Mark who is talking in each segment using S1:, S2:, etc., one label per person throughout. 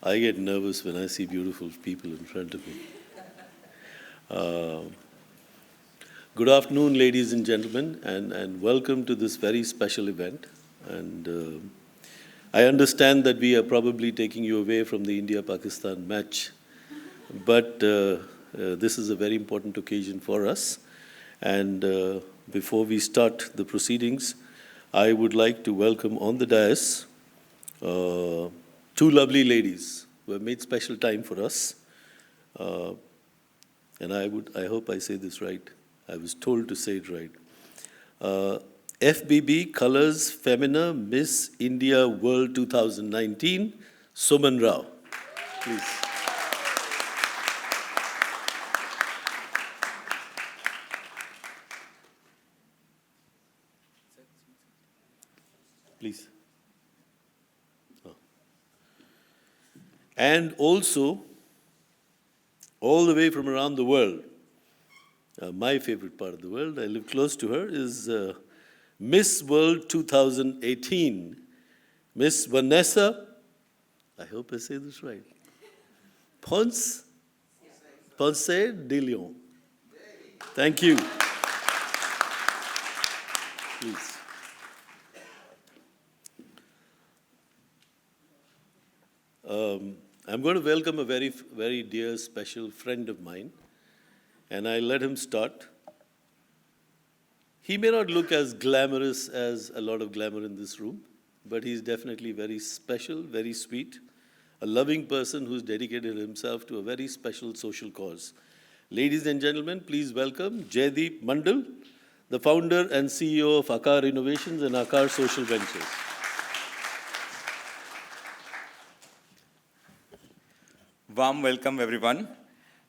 S1: I get nervous when I see beautiful people in front of me. Uh, Good afternoon, ladies and gentlemen, and welcome to this very special event. And I understand that we are probably taking you away from the India-Pakistan match, but this is a very important occasion for us. And before we start the proceedings, I would like to welcome on the dais two lovely ladies who have made special time for us. And I hope I say this right. I was told to say it right. FBB Colors Femina Miss India World 2019, Suman Rao. Please. Please. Oh. And also, all the way from around the world, my favorite part of the world, I live close to her, is Miss World 2018, Miss Vanessa, I hope I say this right, Ponce de Leon. Thank you. Please. I'm going to welcome a very, very dear, special friend of mine, and I let him start. He may not look as glamorous as a lot of glamour in this room, but he's definitely very special, very sweet, a loving person who's dedicated himself to a very special social cause. Ladies and gentlemen, please welcome Jaideep Mandal, the founder and CEO of Akar Innovations and Akar Social Ventures.
S2: Warm welcome, everyone,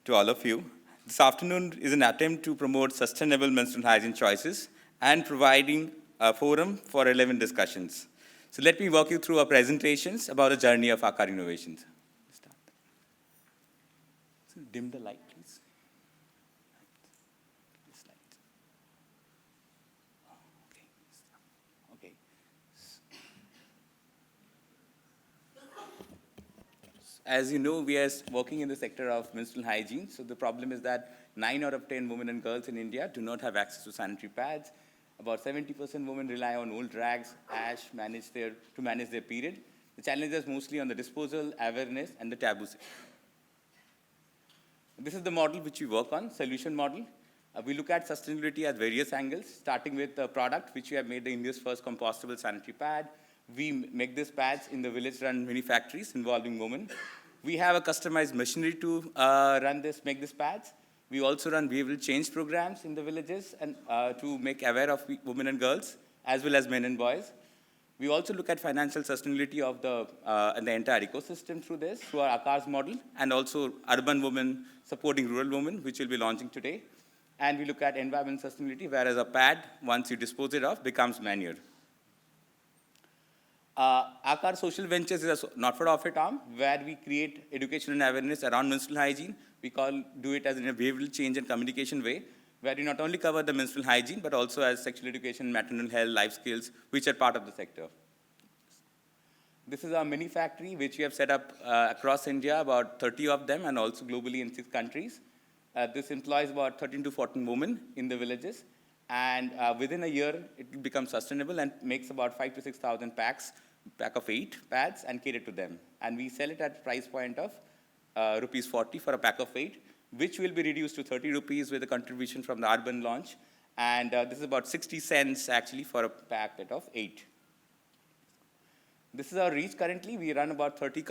S2: to all of you. This afternoon is an attempt to promote sustainable menstrual hygiene choices and providing a forum for relevant discussions. So let me walk you through our presentations about the journey of Akar Innovations. Start. So dim the light, please. Okay. As you know, we are working in the sector of menstrual hygiene. So the problem is that 9 out of 10 women and girls in India do not have access to sanitary pads. About 70% women rely on old rags, ash, to manage their period. The challenge is mostly on the disposal, awareness, and the taboo. This is the model which we work on, solution model. We look at sustainability at various angles, starting with the product, which we have made India's first compostable sanitary pad. We make these pads in the village-run mini factories involving women. We have a customized machinery to make these pads. We also run behavioral change programs in the villages and to make aware of women and girls, as well as men and boys. We also look at financial sustainability of the entire ecosystem through our Akar's model, and also urban women supporting rural women, which we'll be launching today. And we look at environmental sustainability, whereas a pad, once you dispose it of, becomes manure. Akar Social Ventures is a not-for-profit arm where we create education and awareness around menstrual hygiene. We do it as in a behavioral change and communication way, where we not only cover the menstrual hygiene, but also as sexual education, maternal health, life skills, which are part of the sector. This is our mini factory, which we have set up across India, about 30 of them, and also globally in 6 countries. This employs about 13 to 14 women in the villages. And within a year, it will become sustainable and makes about 5,000 to 6,000 pack of 8 pads and cater to them. And we sell it at a price point of rupees 40 for a pack of 8, which will be reduced to 30 rupees with a contribution from the urban launch. And this is about 60 cents actually for a packet of 8. This is our reach currently. We run about 30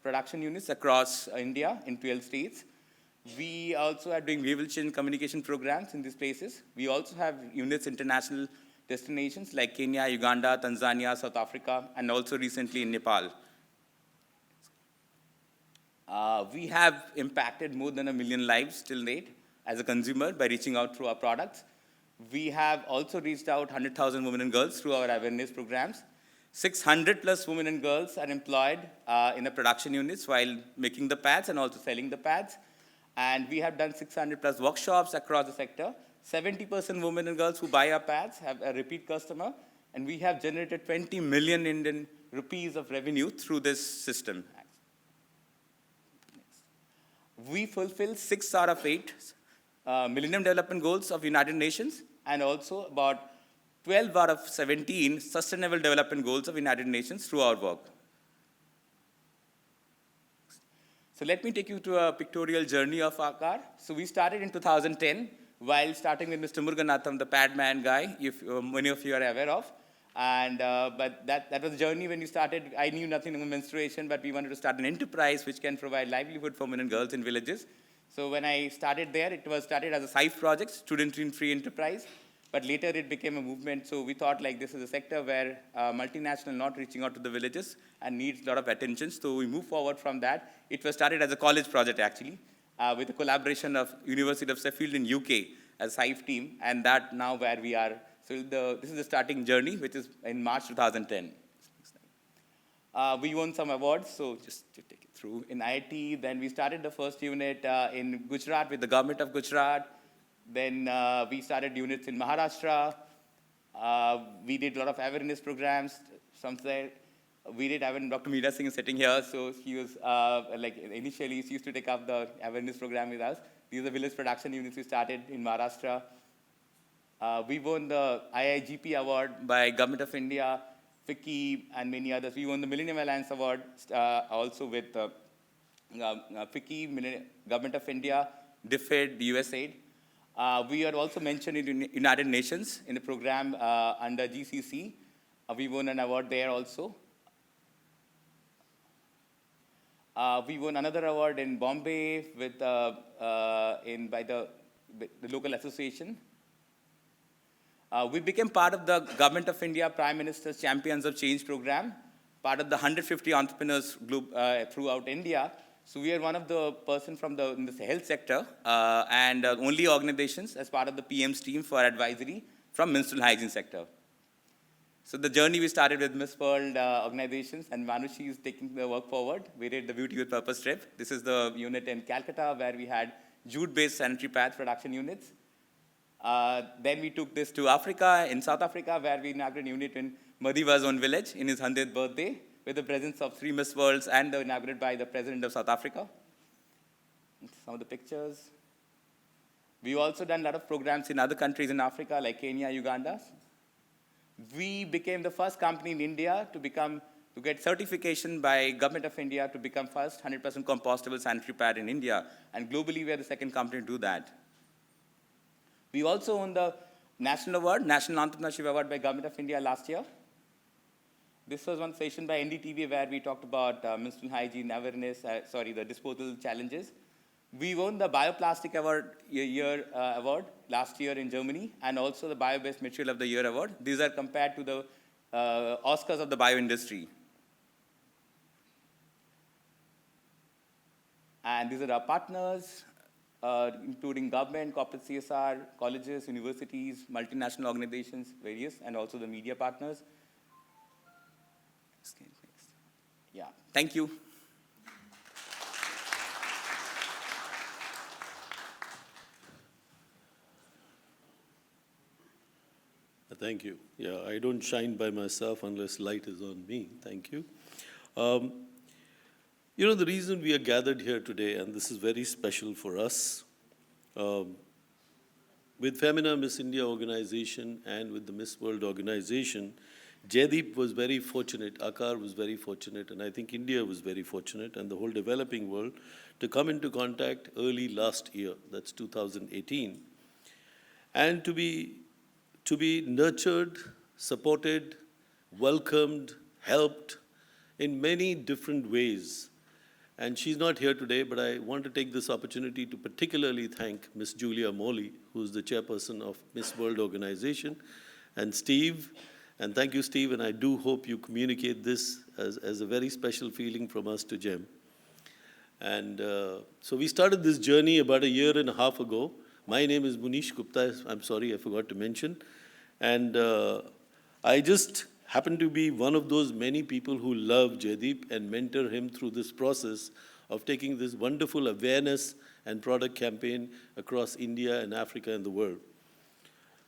S2: production units across India in 12 states. We also are doing behavioral change communication programs in these places. We also have units international destinations like Kenya, Uganda, Tanzania, South Africa, and also recently in Nepal. We have impacted more than 1 million lives till date as a consumer by reaching out through our products. We have also reached out 100,000 women and girls through our awareness programs. 600 plus women and girls are employed in the production units while making the pads and also selling the pads. And we have done 600 plus workshops across the sector. 70% women and girls who buy our pads have a repeat customer. And we have generated 20 million Indian rupees of revenue through this system. We fulfill 6 out of 8 Millennium Development Goals of United Nations, and also about 12 out of 17 Sustainable Development Goals of United Nations through our work. So let me take you to a pictorial journey of our car. So we started in 2010, while starting with Mr. Muruganathan, the Padman guy, if many of you are aware of. And, but that was a journey when we started. I knew nothing about menstruation, but we wanted to start an enterprise which can provide livelihood for women and girls in villages. So when I started there, it was started as a SIFE project, student-free enterprise. But later it became a movement, so we thought like this is a sector where multinational not reaching out to the villages and needs a lot of attention. So we moved forward from that. It was started as a college project actually, with a collaboration of University of Sheffield in UK as a SIFE team, and that now where we are. So this is the starting journey, which is in March 2010. We won some awards, so just to take it through. In IIT, then we started the first unit in Gujarat with the government of Gujarat. Then we started units in Maharashtra. We did a lot of awareness programs. We did Dr. Meera Singh is sitting here, so he was initially he used to take up the awareness program with us. These are the village production units we started in Maharashtra. We won the IIGP award by Government of India, FICCI, and many others. We won the Millennium Alliance Award also with FICCI, Government of India, DFID, USAID. We are also mentioned in United Nations in a program under GCC. We won an award there also. We won another award in Bombay with, by the local association. We became part of the Government of India Prime Minister's Champions of Change program, part of the 150 entrepreneurs group throughout India. So we are one of the person from in the health sector and only organizations as part of the PM's team for advisory from menstrual hygiene sector. So the journey we started with Miss World organizations, and Manushi is taking the work forward. We did the Beauty with Purpose trip. This is the unit in Calcutta where we had jute-based sanitary pads production units. Then we took this to Africa, in South Africa, where we inaugurated a unit in Madiba's own village in his 100th birthday, with the presence of 3 Miss Worlds and inaugurated by the President of South Africa. Some of the pictures. We've also done a lot of programs in other countries in Africa, like Kenya, Uganda. We became the first company in India to get certification by Government of India to become first 100% compostable sanitary pad in India. And globally, we are the second company to do that. We also won the National Award, National Entrepreneurship Award by Government of India last year. This was one session by NDTV where we talked about menstrual hygiene awareness, the disposal challenges. We won the Bioplastic Award award last year in Germany, and also the Bio-Based Material of the Year award. These are compared to the Oscars of the bio industry. And these are our partners, including government, corporate CSR, colleges, universities, multinational organizations, various, and also the media partners. Yeah, thank you.
S1: Thank you. Yeah, I don't shine by myself unless light is on me. Thank you. You know, the reason we are gathered here today, and this is very special for us, with Femina Miss India organization and with the Miss World organization, Jaideep was very fortunate, Akar was very fortunate, and I think India was very fortunate, and the whole developing world, to come into contact early last year, that's 2018, and to be nurtured, supported, welcomed, helped in many different ways. And she's not here today, but I want to take this opportunity to particularly thank Miss Julia Molly, who's the chairperson of Miss World Organization, and Steve. And thank you, Steve, and I do hope you communicate this as a very special feeling from us to Jem. And so we started this journey about 1.5 years ago. My name is Munish Gupta. I'm sorry, I forgot to mention. And I just happen to be one of those many people who love Jaideep and mentor him through this process of taking this wonderful awareness and product campaign across India and Africa and the world.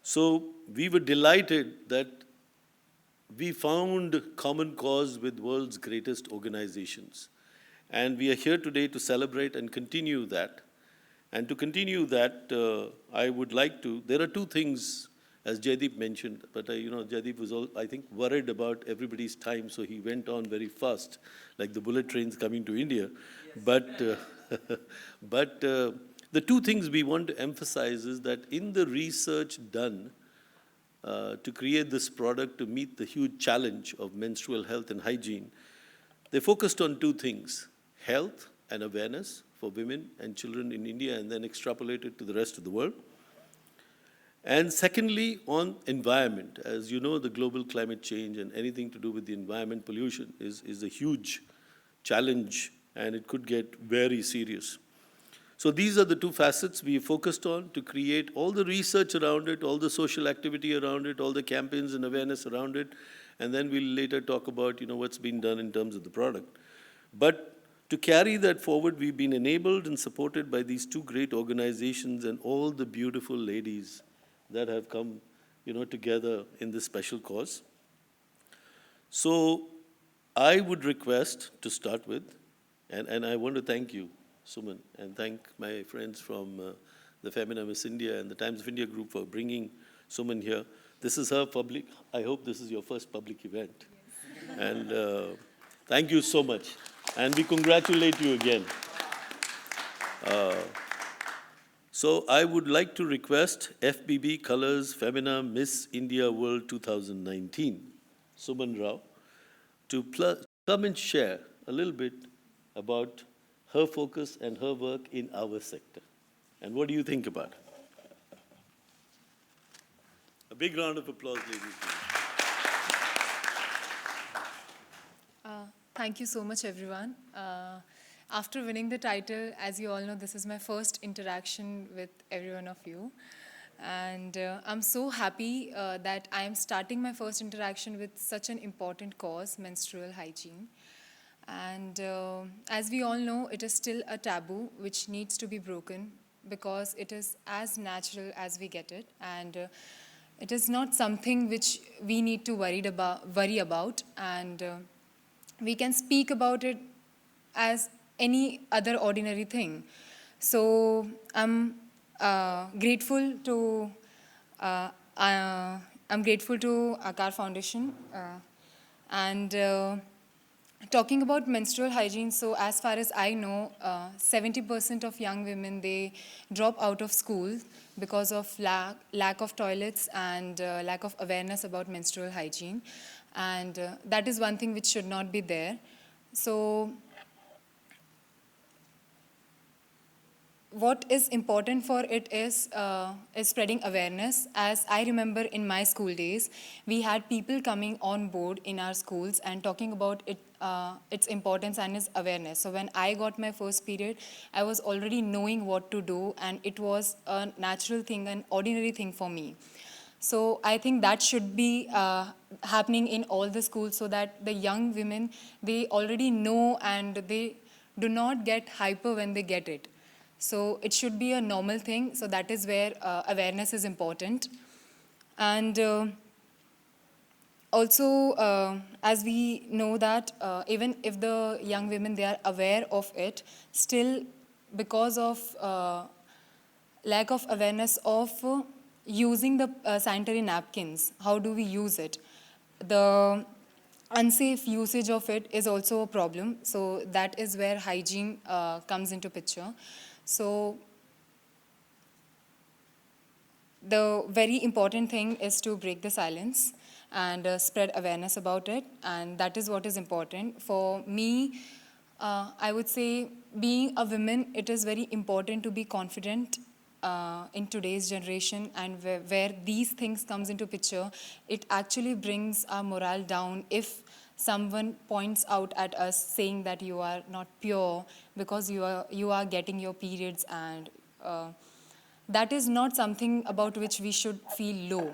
S1: So we were delighted that we found common cause with world's greatest organizations. And we are here today to celebrate and continue that. And to continue that, I would like to, there are two things, as Jaideep mentioned, but Jaideep was, I think, worried about everybody's time, so he went on very fast, like the bullet trains coming to India. Yes. But the two things we want to emphasize is that in the research done to create this product to meet the huge challenge of menstrual health and hygiene, they focused on two things: health and awareness for women and children in India, and then extrapolated to the rest of the world. And secondly, on environment. As you know, the global climate change and anything to do with the environment, pollution, is a huge challenge, and it could get very serious. So these are the two facets we focused on to create all the research around it, all the social activity around it, all the campaigns and awareness around it, and then we'll later talk about what's been done in terms of the product. But to carry that forward, we've been enabled and supported by these two great organizations and all the beautiful ladies that have come together in this special cause. So I would request to start with, and I want to thank you, Suman, and thank my friends from the Femina Miss India and the Times of India group for bringing Suman here. This is her public, I hope this is your first public event. Yes. And thank you so much. And we congratulate you again. So I would like to request FBB Colors Femina Miss India World 2019, Suman Rao, to come and share a little bit about her focus and her work in our sector. And what do you think about it? A big round of applause, ladies and gentlemen.
S3: Thank you so much, everyone. After winning the title, as you all know, this is my first interaction with every one of you. And I'm so happy that I am starting my first interaction with such an important cause, menstrual hygiene. And as we all know, it is still a taboo which needs to be broken because it is as natural as we get it. And it is not something which we need to worry about. And we can speak about it as any other ordinary thing. So I'm grateful to Akar Foundation and talking about menstrual hygiene. So as far as I know, 70% of young women, they drop out of school because of lack of toilets and lack of awareness about menstrual hygiene. And that is one thing which should not be there. So what is important for it is spreading awareness. As I remember in my school days, we had people coming on board in our schools and talking about it, its importance and its awareness. So when I got my first period, I was already knowing what to do, and it was a natural thing, an ordinary thing for me. So I think that should be happening in all the schools so that the young women, they already know and they do not get hyper when they get it. So it should be a normal thing. So that is where awareness is important. And also, as we know that even if the young women, they are aware of it, still because of lack of awareness of using the sanitary napkins, how do we use it? The unsafe usage of it is also a problem. So that is where hygiene comes into picture. So the very important thing is to break the silence and spread awareness about it. And that is what is important. For me, I would say being a woman, it is very important to be confident in today's generation, and where these things comes into picture, it actually brings our morale down if someone points out at us saying that you are not pure because you are getting your periods, and that is not something about which we should feel low.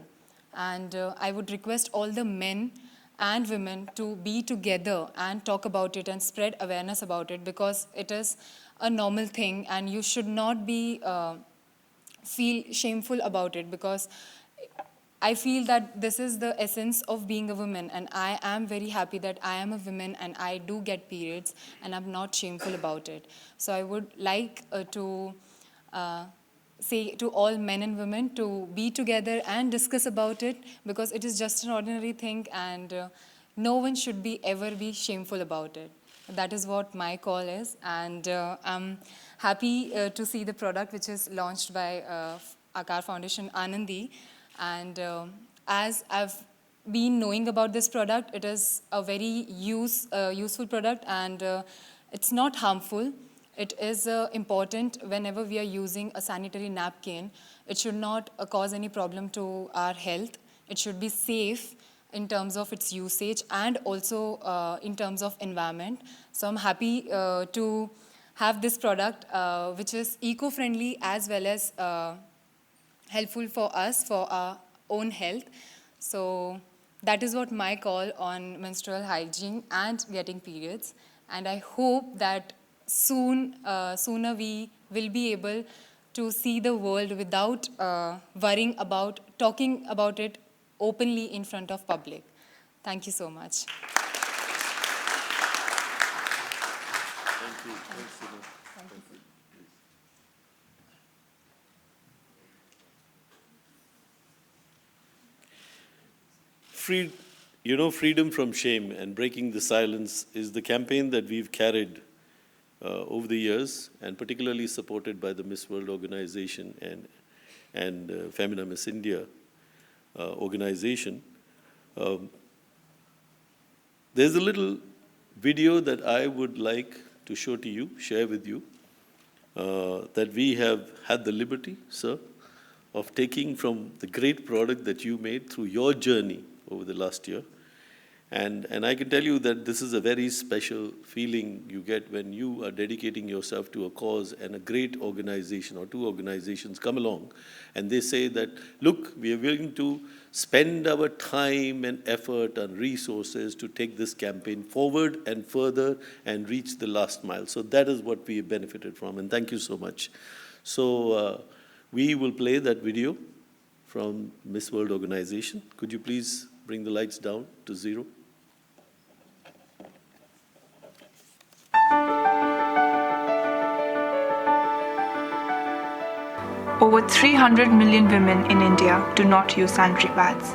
S3: And I would request all the men and women to be together and talk about it and spread awareness about it, because it is a normal thing and you should not be feel shameful about it, because I feel that this is the essence of being a woman, and I am very happy that I am a woman and I do get periods, and I'm not shameful about it. So I would like to say to all men and women to be together and discuss about it, because it is just an ordinary thing, and no one should be ever be shameful about it. That is what my call is, and I'm happy to see the product which is launched by Akar Foundation Anandi. And as I've been knowing about this product, it is a very useful product, and it's not harmful. It is important whenever we are using a sanitary napkin. It should not cause any problem to our health. It should be safe in terms of its usage and also in terms of environment. So I'm happy to have this product which is eco-friendly as well as helpful for us, for our own health. So that is what my call on menstrual hygiene and getting periods. And I hope that sooner we will be able to see the world without worrying about talking about it openly in front of public. Thank you so much.
S1: Thank you. Thanks, Sudha.
S3: Thank you.
S1: Freedom from shame and breaking the silence is the campaign that we've carried over the years, and particularly supported by the Miss World organization and Femina Miss India organization. There's a little video that I would like to show to you, share with you, that we have had the liberty, sir, of taking from the great product that you made through your journey over the last year. And I can tell you that this is a very special feeling you get when you are dedicating yourself to a cause and a great organization or two organizations come along and they say that, look, we are willing to spend our time and effort and resources to take this campaign forward and further and reach the last mile. So that is what we have benefited from, and thank you so much. So we will play that video from Miss World organization. Could you please bring the lights down to 0?
S4: Over 300 million women in India do not use sanitary pads.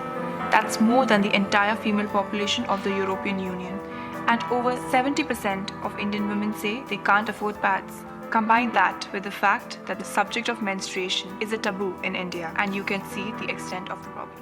S4: That's more than the entire female population of the European Union. And over 70% of Indian women say they can't afford pads. Combine that with the fact that the subject of menstruation is a taboo in India, and you can see the extent of the problem.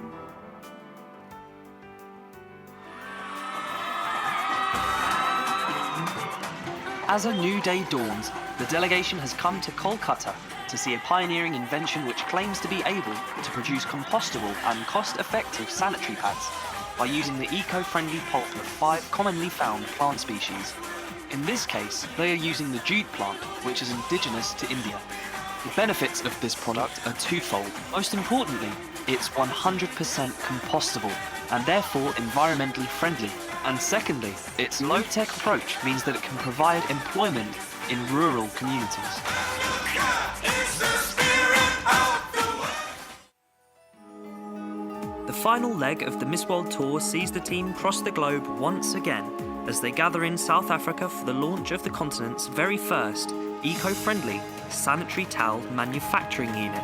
S5: As a new day dawns, the delegation has come to Kolkata to see a pioneering invention which claims to be able to produce compostable and cost-effective sanitary pads by using the eco-friendly pulp of 5 commonly found plant species. In this case, they are using the jute plant, which is indigenous to India. The benefits of this product are twofold. Most importantly, it's 100% compostable and therefore environmentally friendly. And secondly, its low-tech approach means that it can provide employment in rural communities. The final leg of the Miss World Tour sees the team cross the globe once again as they gather in South Africa for the launch of the continent's very first eco-friendly sanitary towel manufacturing unit.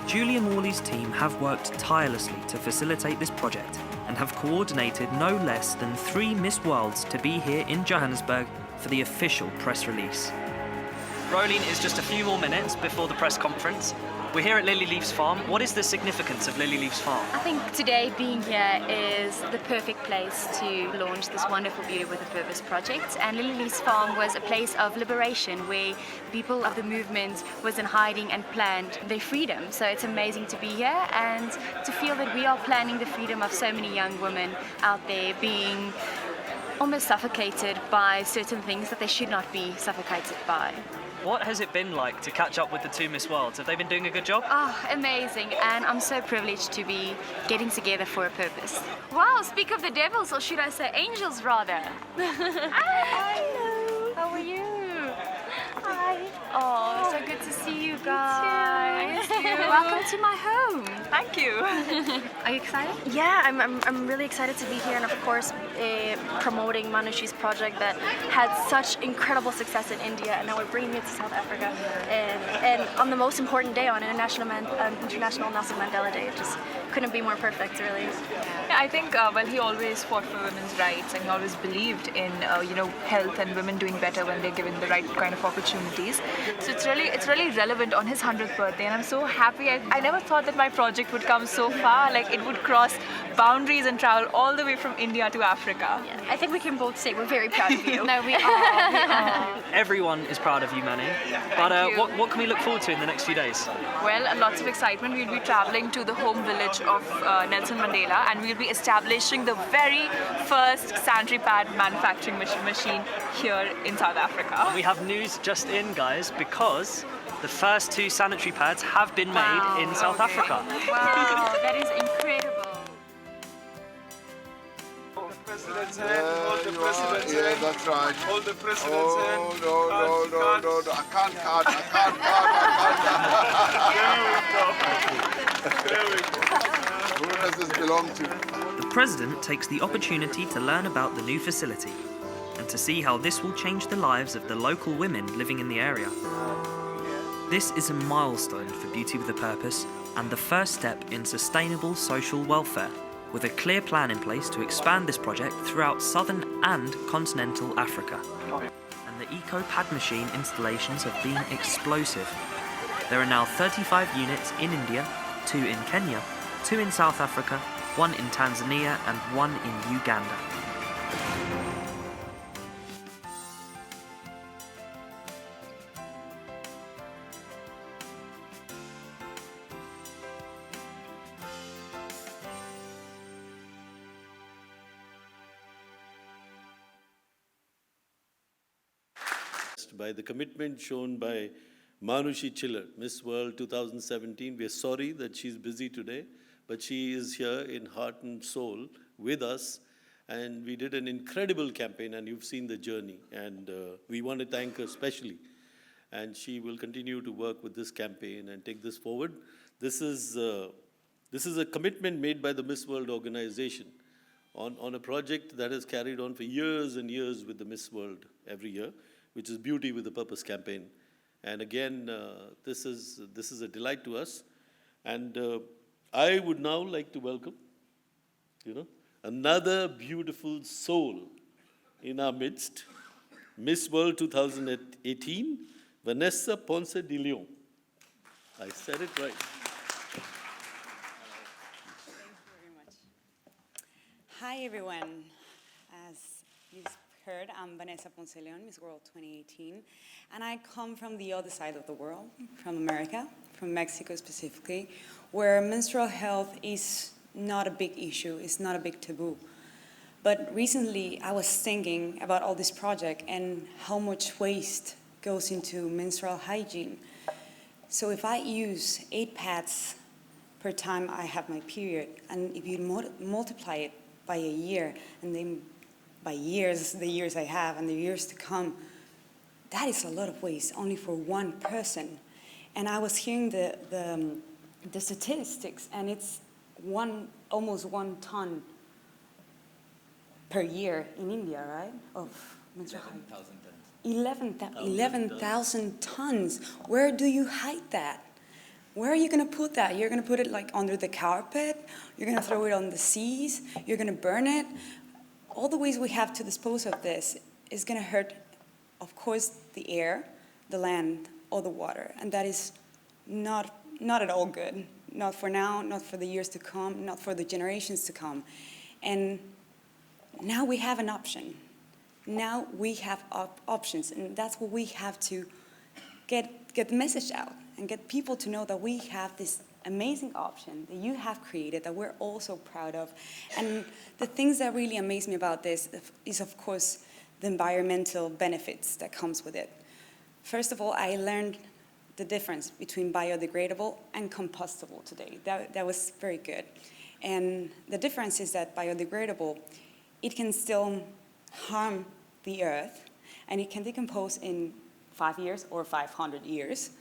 S5: Julia Morley's team have worked tirelessly to facilitate this project and have coordinated no less than 3 Miss Worlds to be here in Johannesburg for the official press release. Rolene, is just a few more minutes before the press conference. We're here at Lily Leaf's farm. What is the significance of Lily Leaf's farm?
S6: I think today being here is the perfect place to launch this wonderful Beauty with a Purpose project. And Lily Leaf's farm was a place of liberation where people of the movement was in hiding and planned their freedom. So it's amazing to be here and to feel that we are planning the freedom of so many young women out there being almost suffocated by certain things that they should not be suffocated by.
S5: What has it been like to catch up with the 2 Miss Worlds? Have they been doing a good job?
S6: Oh, amazing. And I'm so privileged to be getting together for a purpose. Wow, speak of the devils, or should I say angels rather? Hi. Hello. How are you? Hi. Oh, so good to see you guys. Welcome to my home.
S4: Thank you.
S6: Are you excited?
S7: Yeah, I'm really excited to be here, and of course promoting Manushi's project that had such incredible success in India, and now we're bringing it to South Africa, and on the most important day, on International Nelson Mandela Day. It just couldn't be more perfect, really.
S4: Yeah, I think he always fought for women's rights, and he always believed in health and women doing better when they're given the right kind of opportunities. So it's really relevant on his 100th birthday, and I'm so happy. I never thought that my project would come so far. Like, it would cross boundaries and travel all the way from India to Africa.
S7: Yeah, I think we can both say we're very proud of you.
S6: No, we are.
S5: Everyone is proud of you, Manu. But what can we look forward to in the next few days?
S4: Well, lots of excitement. We'll be traveling to the home village of Nelson Mandela, and we'll be establishing the very first sanitary pad manufacturing machine here in South Africa.
S5: We have news just in, guys, because the first 2 sanitary pads have been made in South Africa.
S6: Wow, that is incredible.
S8: President's hand, hold the president's hand.
S9: Yeah, that's right.
S8: Hold the president's hand.
S9: No, I can't cut.
S8: There we go.
S9: Who does this belong to?
S5: The President takes the opportunity to learn about the new facility and to see how this will change the lives of the local women living in the area. This is a milestone for Beauty with a Purpose and the first step in sustainable social welfare, with a clear plan in place to expand this project throughout southern and continental Africa. And the eco-pad machine installations have been explosive. There are now 35 units in India, 2 in Kenya, 2 in South Africa, 1 in Tanzania and 1 in Uganda.
S1: By the commitment shown by Manushi Chiller, Miss World 2017. We're sorry that she's busy today, but she is here in heart and soul with us. And we did an incredible campaign, and you've seen the journey. And we want to thank her especially. And she will continue to work with this campaign and take this forward. This is a commitment made by the Miss World organization on a project that is carried on for years and years with the Miss World every year, which is Beauty with a Purpose campaign. And again, this is a delight to us. And I would now like to welcome, another beautiful soul in our midst, Miss World 2018, Vanessa Ponce de Leon. I said it right.
S10: Hi everyone. As you've heard, I'm Vanessa Ponce de Leon, Miss World 2018, and I come from the other side of the world, from America, from Mexico specifically, where menstrual health is not a big issue, it's not a big taboo. But recently I was thinking about all this project and how much waste goes into menstrual hygiene. So if I use 8 pads per time I have my period, and if you multiply it by a year, and then by years, the years I have and the years to come, that is a lot of waste only for one person. And I was hearing the statistics, and it's almost 1 ton per year in India, right? Of menstrual hygiene. 11,000 tons. Where do you hide that? Where are you going to put that? You're going to put it like under the carpet? You're going to throw it on the seas? You're going to burn it? All the ways we have to dispose of this is going to hurt, of course, the air, the land, or the water. And that is not at all good. Not for now, not for the years to come, not for the generations to come. And now we have an option. Now we have options, and that's what we have to get the message out and get people to know that we have this amazing option that you have created that we're all so proud of. And the things that really amaze me about this is, of course, the environmental benefits that comes with it. First of all, I learned the difference between biodegradable and compostable today. That was very good. And the difference is that biodegradable, it can still harm the earth, and it can decompose in 5 years or 500 years.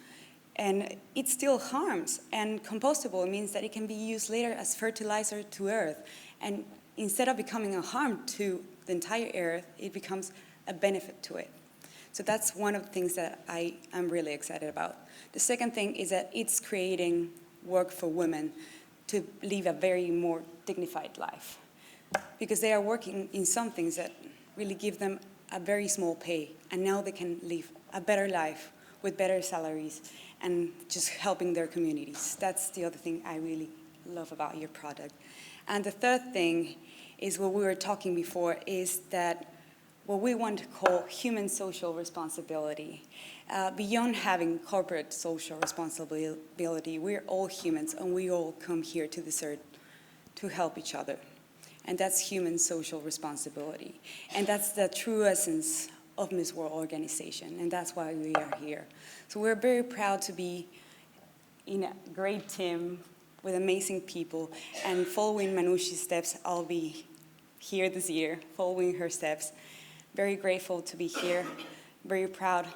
S10: And it still harms. And compostable means that it can be used later as fertilizer to earth. And instead of becoming a harm to the entire earth, it becomes a benefit to it. So that's one of the things that I am really excited about. The second thing is that it's creating work for women to live a very more dignified life, because they are working in some things that really give them a very small pay, and now they can live a better life with better salaries and just helping their communities. That's the other thing I really love about your product. And the third thing is what we were talking before, is that what we want to call human social responsibility. Beyond having corporate social responsibility, we're all humans and we all come here to this earth to help each other. And that's human social responsibility. And that's the true essence of Miss World organization, and that's why we are here. So we're very proud to be in a great team with amazing people, and following Manushi's steps, I'll be here this year, following her steps. Very grateful to be here, very proud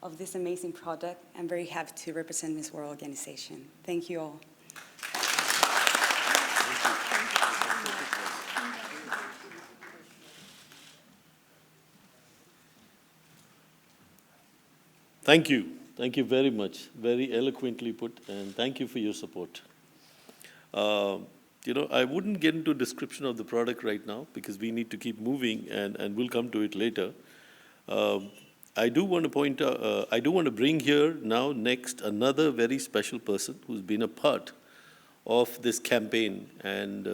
S10: of this amazing project, and very happy to represent Miss World organization. Thank you all.
S1: Thank you. Thank you very much. Very eloquently put, and thank you for your support. I wouldn't get into a description of the product right now because we need to keep moving, and we'll come to it later. I do want to bring here now next another very special person who's been a part of this campaign, and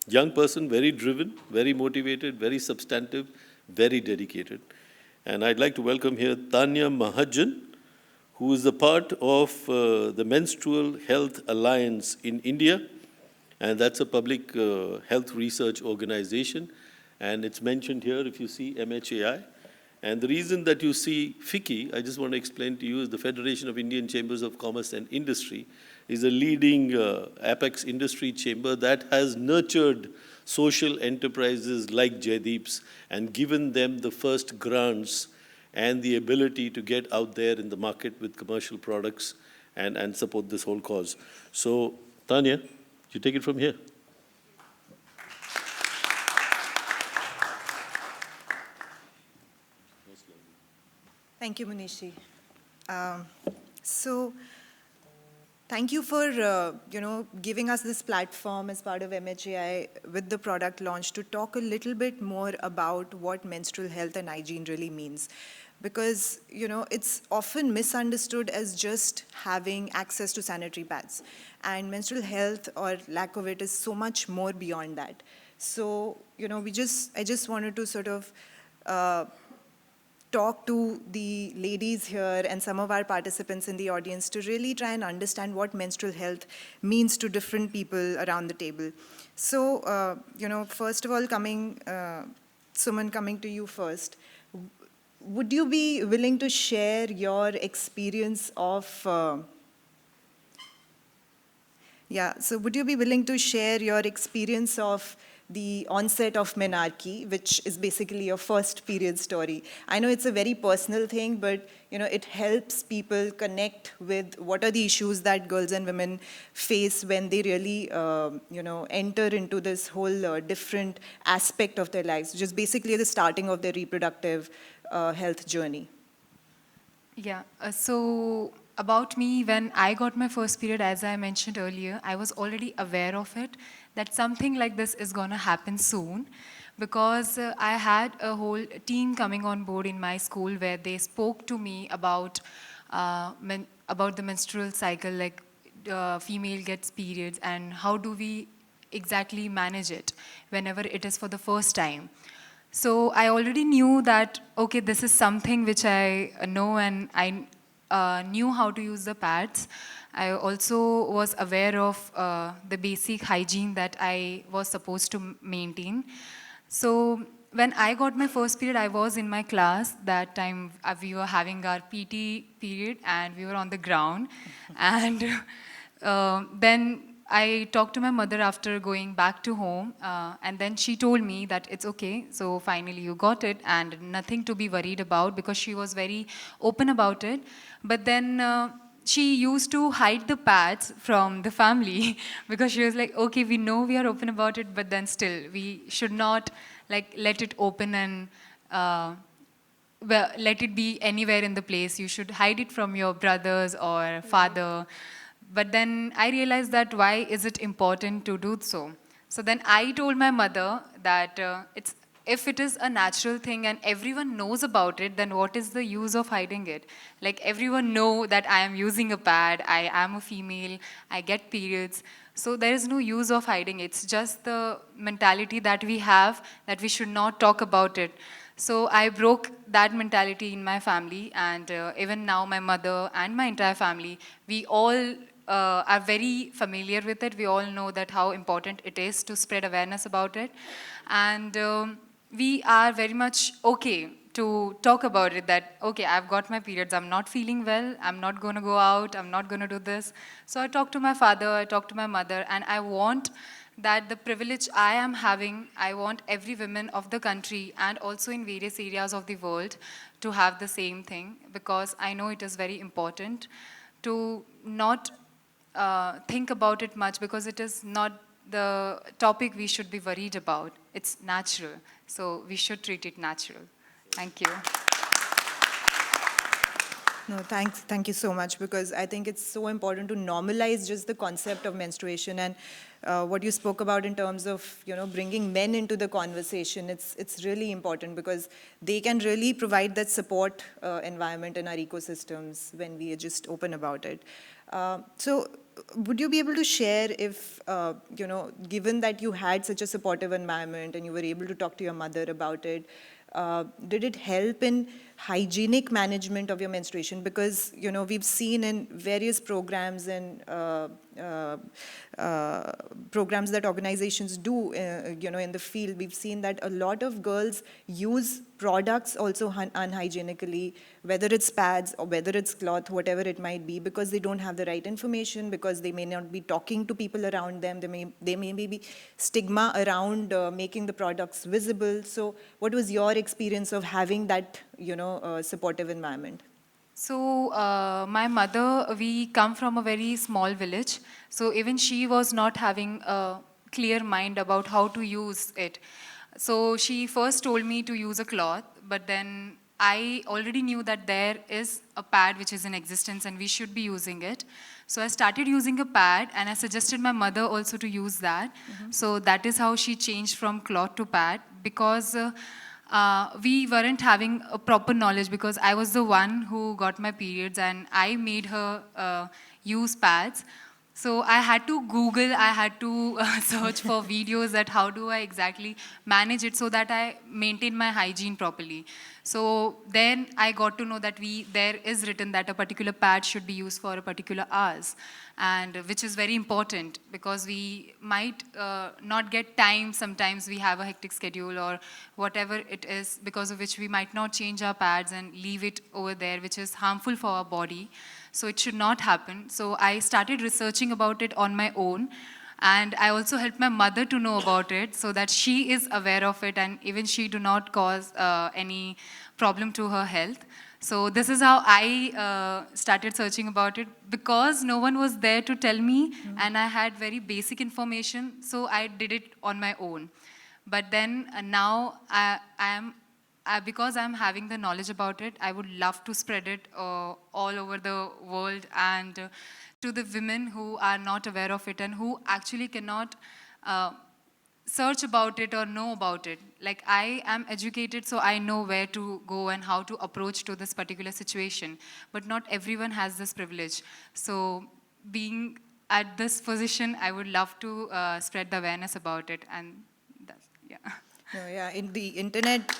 S1: young person, very driven, very motivated, very substantive, very dedicated. And I'd like to welcome here Tanya Mahajan, who is a part of the Menstrual Health Alliance in India. And that's a public health research organization. And it's mentioned here, if you see MHAI. And the reason that you see FICCI, I just want to explain to you, is the Federation of Indian Chambers of Commerce and Industry, is a leading apex industry chamber that has nurtured social enterprises like Jaideep's and given them the first grants and the ability to get out there in the market with commercial products and support this whole cause. So, Tanya, you take it from here.
S11: Thank you, Manishi. Thank you for giving us this platform as part of MHAI with the product launch to talk a little bit more about what menstrual health and hygiene really means. Because it's often misunderstood as just having access to sanitary pads. And menstrual health or lack of it is so much more beyond that. So, I just wanted to sort of talk to the ladies here and some of our participants in the audience to really try and understand what menstrual health means to different people around the table. So, first of all, Suman, coming to you first, would you be willing to share your experience of, would you be willing to share your experience of the onset of menarche, which is basically your first period story? I know it's a very personal thing, but it helps people connect with what are the issues that girls and women face when they really enter into this whole different aspect of their lives, which is basically the starting of their reproductive health journey.
S3: Yeah, so about me, when I got my first period, as I mentioned earlier, I was already aware of it, that something like this is going to happen soon, because I had a whole team coming on board in my school where they spoke to me about the menstrual cycle, like female gets periods and how do we exactly manage it whenever it is for the first time. So I already knew that, okay, this is something which I know, and I knew how to use the pads. I also was aware of the basic hygiene that I was supposed to maintain. So when I got my first period, I was in my class. That time we were having our PT period and we were on the ground. And then I talked to my mother after going back to home, and then she told me that it's okay, so finally you got it and nothing to be worried about, because she was very open about it. But then she used to hide the pads from the family because she was like, okay, we know we are open about it, but then still, we should not like let it open and well, let it be anywhere in the place. You should hide it from your brothers or father. But then I realized that why is it important to do so? So then I told my mother that if it is a natural thing and everyone knows about it, then what is the use of hiding it? Like everyone know that I am using a pad, I am a female, I get periods. So there is no use of hiding. It's just the mentality that we have that we should not talk about it. So I broke that mentality in my family, and even now my mother and my entire family, we all are very familiar with it. We all know that how important it is to spread awareness about it. And we are very much okay to talk about it that, okay, I've got my periods, I'm not feeling well, I'm not going to go out, I'm not going to do this. So I talk to my father, I talk to my mother, and I want that the privilege I am having, I want every woman of the country and also in various areas of the world to have the same thing, because I know it is very important to not think about it much, because it is not the topic we should be worried about. It's natural, so we should treat it natural. Thank you.
S11: No, thanks. Thank you so much, because I think it's so important to normalize just the concept of menstruation, and what you spoke about in terms of, bringing men into the conversation. It's really important because they can really provide that support environment in our ecosystems when we are just open about it. So would you be able to share if, given that you had such a supportive environment and you were able to talk to your mother about it, did it help in hygienic management of your menstruation? Because, we've seen in various programs and programs that organizations do, in the field, we've seen that a lot of girls use products also unhygienically, whether it's pads or whether it's cloth, whatever it might be, because they don't have the right information, because they may not be talking to people around them, there may be stigma around making the products visible. So what was your experience of having that, supportive environment?
S3: So my mother, we come from a very small village. So even she was not having a clear mind about how to use it. So she first told me to use a cloth, but then I already knew that there is a pad which is in existence and we should be using it. So I started using a pad, and I suggested my mother also to use that. So that is how she changed from cloth to pad, because we weren't having a proper knowledge, because I was the one who got my periods and I made her use pads. So I had to Google, I had to search for videos that how do I exactly manage it so that I maintain my hygiene properly. So then I got to know that there is written that a particular pad should be used for a particular hours, and which is very important because we might not get time. Sometimes we have a hectic schedule or whatever it is, because of which we might not change our pads and leave it over there, which is harmful for our body. So it should not happen. So I started researching about it on my own. And I also helped my mother to know about it so that she is aware of it and even she do not cause any problem to her health. So this is how I started searching about it, because no one was there to tell me and I had very basic information. So I did it on my own. But then now because I'm having the knowledge about it, I would love to spread it all over the world and to the women who are not aware of it and who actually cannot search about it or know about it. Like, I am educated, so I know where to go and how to approach to this particular situation. But not everyone has this privilege. So being at this position, I would love to spread the awareness about it. And that's, yeah.
S11: No, yeah, in the internet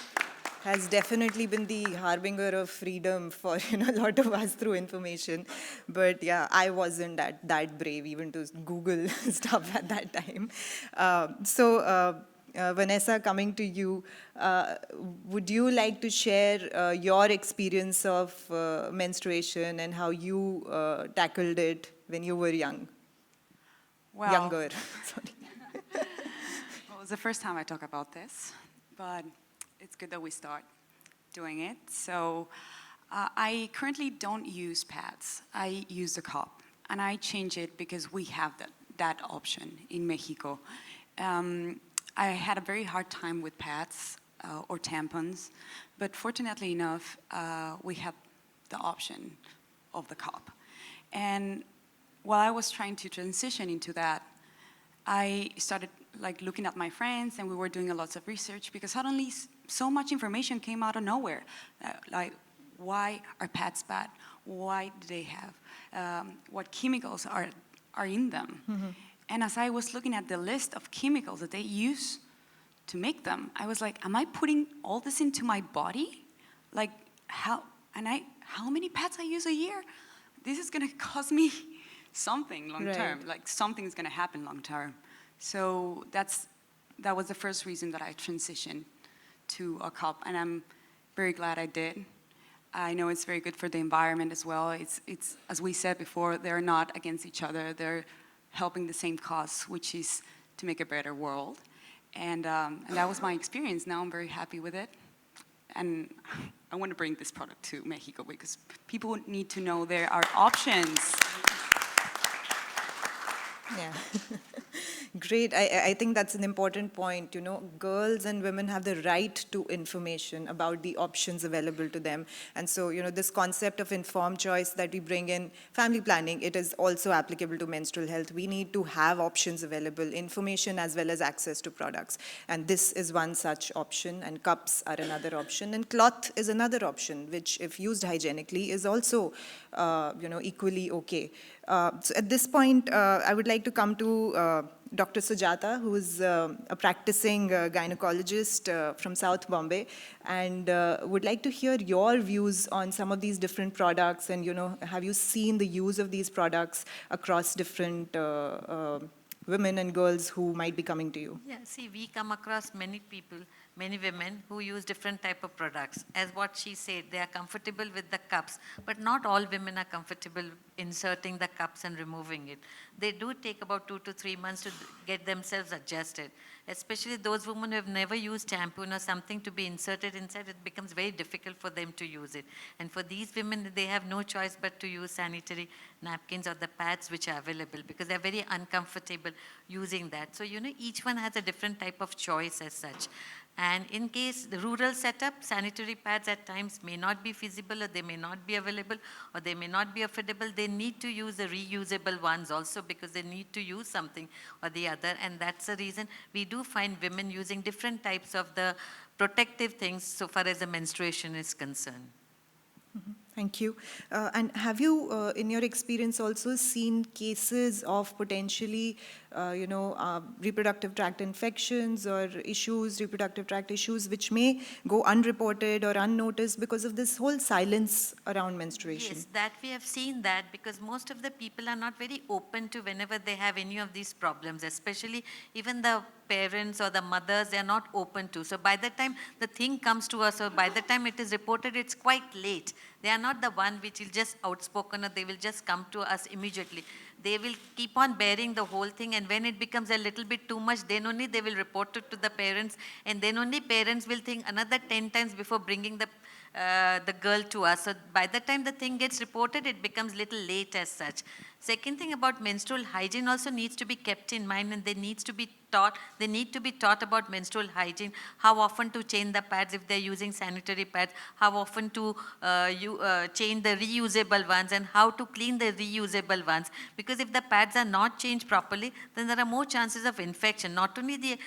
S11: has definitely been the harbinger of freedom for a lot of us through information. But yeah, I wasn't that brave even to Google stuff at that time. Vanessa, coming to you, would you like to share your experience of menstruation and how you tackled it when you were younger? Sorry.
S12: Well, it's the first time I talk about this, but it's good that we start doing it. So I currently don't use pads. I use the cup, and I change it because we have that option in Mexico. I had a very hard time with pads or tampons, but fortunately enough, we have the option of the cup. And while I was trying to transition into that, I started like looking at my friends, and we were doing lots of research because suddenly so much information came out of nowhere. Like, why are pads bad? Why do they have? What chemicals are in them? Mm-hmm. And as I was looking at the list of chemicals that they use to make them, I was like, am I putting all this into my body? Like, how many pads I use a year? This is gonna cost me something long term. Right. Like, something's gonna happen long term. So that was the first reason that I transitioned to a cup, and I'm very glad I did. I know it's very good for the environment as well. It's as we said before, they're not against each other. They're helping the same cause, which is to make a better world. And that was my experience. Now I'm very happy with it. And I want to bring this product to Mexico because people need to know there are options.
S11: Yeah. Great. I think that's an important point. You know, girls and women have the right to information about the options available to them. And so, you know, this concept of informed choice that we bring in family planning, it is also applicable to menstrual health. We need to have options available, information as well as access to products. And this is one such option, and cups are another option. And cloth is another option, which if used hygienically is also, equally okay. So at this point, I would like to come to Dr. Sujata, who is a practicing gynecologist from South Bombay, and would like to hear your views on some of these different products, and, you know, have you seen the use of these products across different women and girls who might be coming to you?
S13: Yeah, see, we come across many people, many women who use different type of products. As what she said, they are comfortable with the cups, but not all women are comfortable inserting the cups and removing it. They do take about 2 to 3 months to get themselves adjusted. Especially those women who have never used tampon or something to be inserted inside, it becomes very difficult for them to use it. And for these women, they have no choice but to use sanitary napkins or the pads which are available because they're very uncomfortable using that. So, you know, each one has a different type of choice as such. And in case the rural setup, sanitary pads at times may not be feasible, or they may not be available, or they may not be affordable. They need to use the reusable ones also because they need to use something or the other. And that's the reason we do find women using different types of the protective things so far as the menstruation is concerned.
S11: Mm-hmm. Thank you. And have you, in your experience, also seen cases of potentially, reproductive tract infections or issues, reproductive tract issues, which may go unreported or unnoticed because of this whole silence around menstruation?
S13: Yes, that we have seen that because most of the people are not very open to whenever they have any of these problems, especially even the parents or the mothers, they are not open to. So by the time the thing comes to us, or by the time it is reported, it's quite late. They are not the one which will just outspoken, or they will just come to us immediately. They will keep on bearing the whole thing, and when it becomes a little bit too much, then only they will report it to the parents, and then only parents will think another 10 times before bringing the girl to us. So by the time the thing gets reported, it becomes little late as such. Second thing about menstrual hygiene also needs to be kept in mind, and they need to be taught about menstrual hygiene, how often to change the pads if they're using sanitary pads, how often to change the reusable ones, and how to clean the reusable ones. Because if the pads are not changed properly, then there are more chances of infection, not only the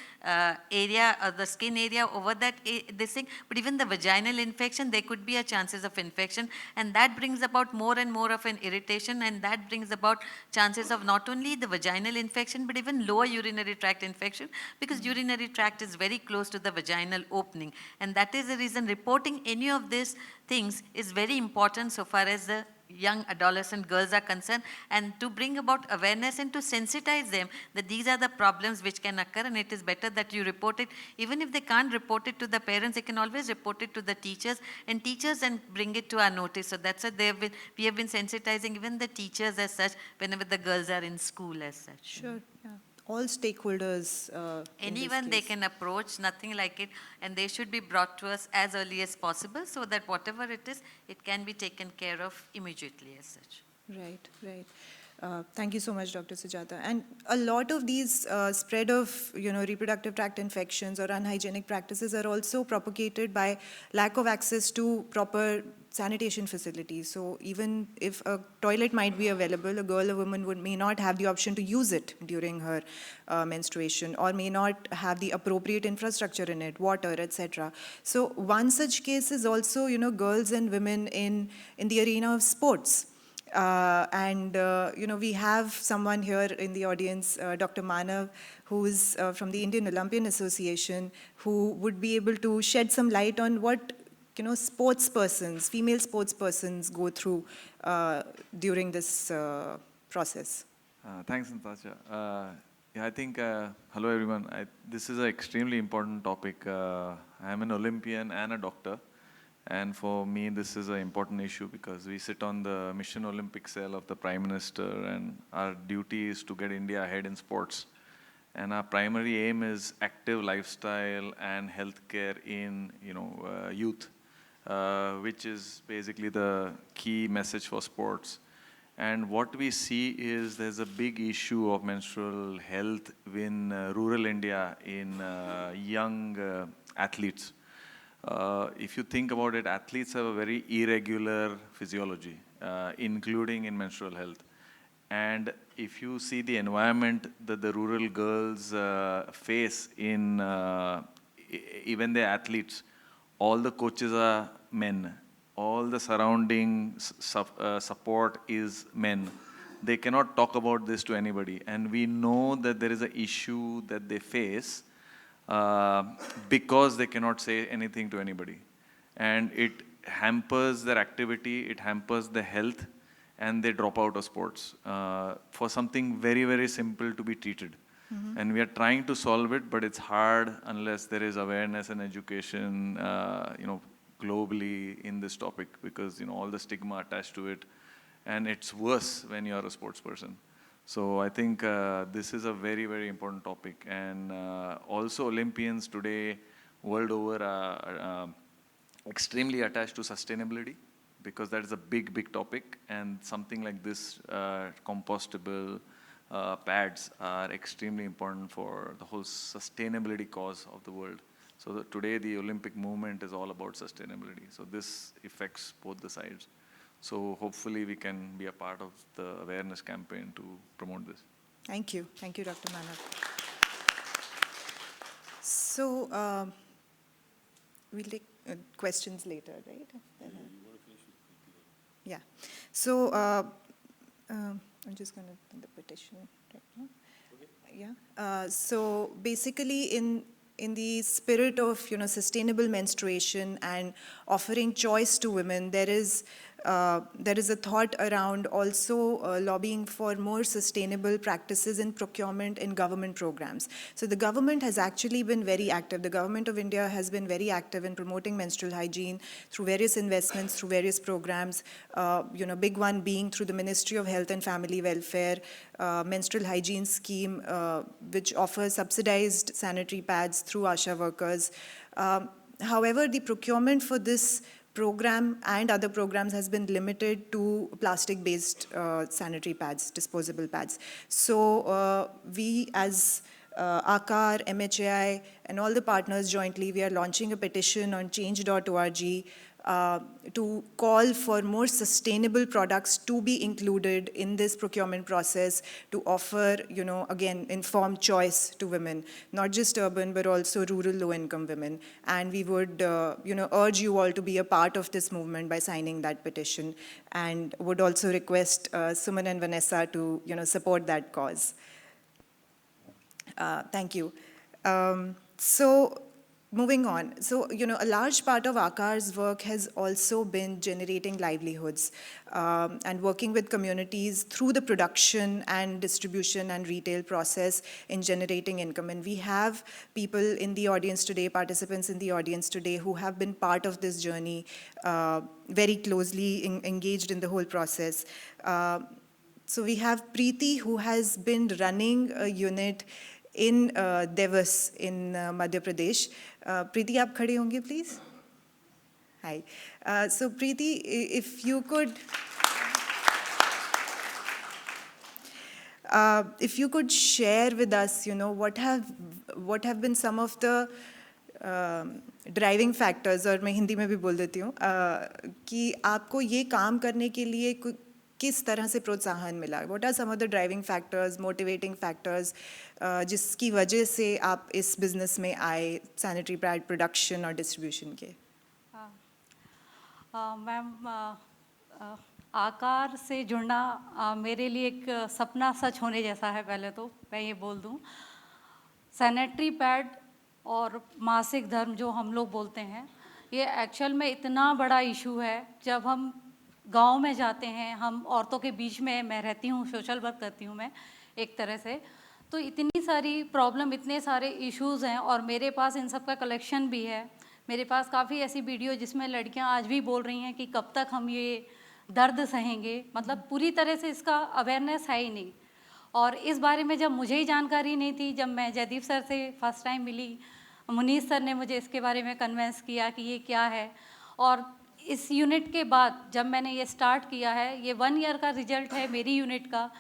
S13: area or the skin area over that this thing, but even the vaginal infection, there could be a chances of infection, and that brings about more and more of an irritation, and that brings about chances of not only the vaginal infection, but even lower urinary tract infection, because urinary tract is very close to the vaginal opening. And that is the reason reporting any of these things is very important so far as the young adolescent girls are concerned, and to bring about awareness and to sensitize them that these are the problems which can occur, and it is better that you report it. Even if they can't report it to the parents, they can always report it to the teachers, and teachers and bring it to our notice. So that's why we have been sensitizing even the teachers as such whenever the girls are in school as such.
S11: Sure. Yeah. all stakeholders.
S13: Anyone they can approach, nothing like it, and they should be brought to us as early as possible so that whatever it is, it can be taken care of immediately as such.
S11: Right, right. Thank you so much, Dr. Sujata. And a lot of these spread of, reproductive tract infections or unhygienic practices are also propagated by lack of access to proper sanitation facilities. So even if a toilet might be available, a girl, a woman may not have the option to use it during her menstruation, or may not have the appropriate infrastructure in it, water, etc. So one such case is also, girls and women in the arena of sports. We have someone here in the audience, Dr. Manav, who is from the Indian Olympian Association, who would be able to shed some light on what, sports persons, female sports persons go through during this process.
S14: Thanks, Natasha. I think, hello everyone. This is an extremely important topic. I'm an Olympian and a doctor. And for me, this is an important issue because we sit on the Mission Olympic cell of the Prime Minister, and our duty is to get India ahead in sports. And our primary aim is active lifestyle and healthcare in, youth, which is basically the key message for sports. And what we see is there's a big issue of menstrual health in rural India in young athletes. If you think about it, athletes have a very irregular physiology, including in menstrual health. And if you see the environment that the rural girls face in even the athletes, all the coaches are men. All the surrounding support is men. They cannot talk about this to anybody. And we know that there is an issue that they face because they cannot say anything to anybody. And it hampers their activity, it hampers their health, and they drop out of sports for something very, very simple to be treated. Mm-hmm. And we are trying to solve it, but it's hard unless there is awareness and education, globally in this topic, because, all the stigma attached to it. And it's worse when you're a sports person. So I think this is a very, very important topic. And also Olympians today, world over, are extremely attached to sustainability, because that is a big, big topic. And something like this, compostable pads, are extremely important for the whole sustainability cause of the world. So today the Olympic movement is all about sustainability. So this affects both the sides. So hopefully we can be a part of the awareness campaign to promote this.
S11: Thank you. Thank you, Dr. Manav. So we'll take questions later, right? Yeah. So I'm just going to do the petition right now. Okay. Yeah. So basically in the spirit of, sustainable menstruation and offering choice to women, there is a thought around also lobbying for more sustainable practices in procurement in government programs. So the government has actually been very active. The government of India has been very active in promoting menstrual hygiene through various investments, through various programs, big one being through the Ministry of Health and Family Welfare, menstrual hygiene scheme, which offers subsidized sanitary pads through ASHA workers. However, the procurement for this program and other programs has been limited to plastic-based sanitary pads, disposable pads. So we as ACAR, MHAI, and all the partners jointly, we are launching a petition on change.org to call for more sustainable products to be included in this procurement process to offer, again, informed choice to women, not just urban, but also rural low-income women. And we would, urge you all to be a part of this movement by signing that petition, and would also request Suman and Vanessa to, support that cause. Thank you. So moving on. So, a large part of ACAR's work has also been generating livelihoods and working with communities through the production and distribution and retail process in generating income. And we have people in the audience today, participants in the audience today, who have been part of this journey, very closely engaged in the whole process. So we have Preeti, who has been running a unit in Devas in Madhya Pradesh. Preeti, आप खड़े होंगे please? Hi. So Preeti, if you could share with us, what have been some of the driving factors, और मैं हिंदी में भी बोल देती हूँ, कि आपको ये काम करने के लिए किस तरह से प्रोत्साहन मिला? What are some of the driving factors, motivating factors, जिसकी वजह से आप इस बिजनेस में आए, सैनिटरी पैड प्रोडक्शन और डिस्ट्रीब्यूशन के?
S15: मैम, आकार से जुड़ना मेरे लिए एक सपना सच होने जैसा है। पहले तो मैं ये बोल दूँ, सैनिटरी पैड और मासिक धर्म जो हम लोग बोलते हैं, ये एक्चुअल में इतना बड़ा इशू है। जब हम गांव में जाते हैं, हम औरतों के बीच में, मैं रहती हूँ, सोशल वर्क करती हूँ मैं एक तरह से, तो इतनी सारी प्रॉब्लम, इतने सारे इश्यूज़ हैं, और मेरे पास इन सब का कलेक्शन भी है। मेरे पास काफ़ी ऐसी वीडियो जिसमें लड़कियां आज भी बोल रही हैं कि कब तक हम ये दर्द सहेंगे, मतलब पूरी तरह से इसका अवेयरनेस है ही नहीं। और इस बारे में जब मुझे ही जानकारी नहीं थी, जब मैं जयदीप सर से फर्स्ट टाइम मिली, मुनीस सर ने मुझे इसके बारे में कन्विंस किया कि ये क्या है। और इस यूनिट के बाद जब मैंने ये स्टार्ट किया है, ये 1 ईयर का रिजल्ट है मेरी यूनिट का,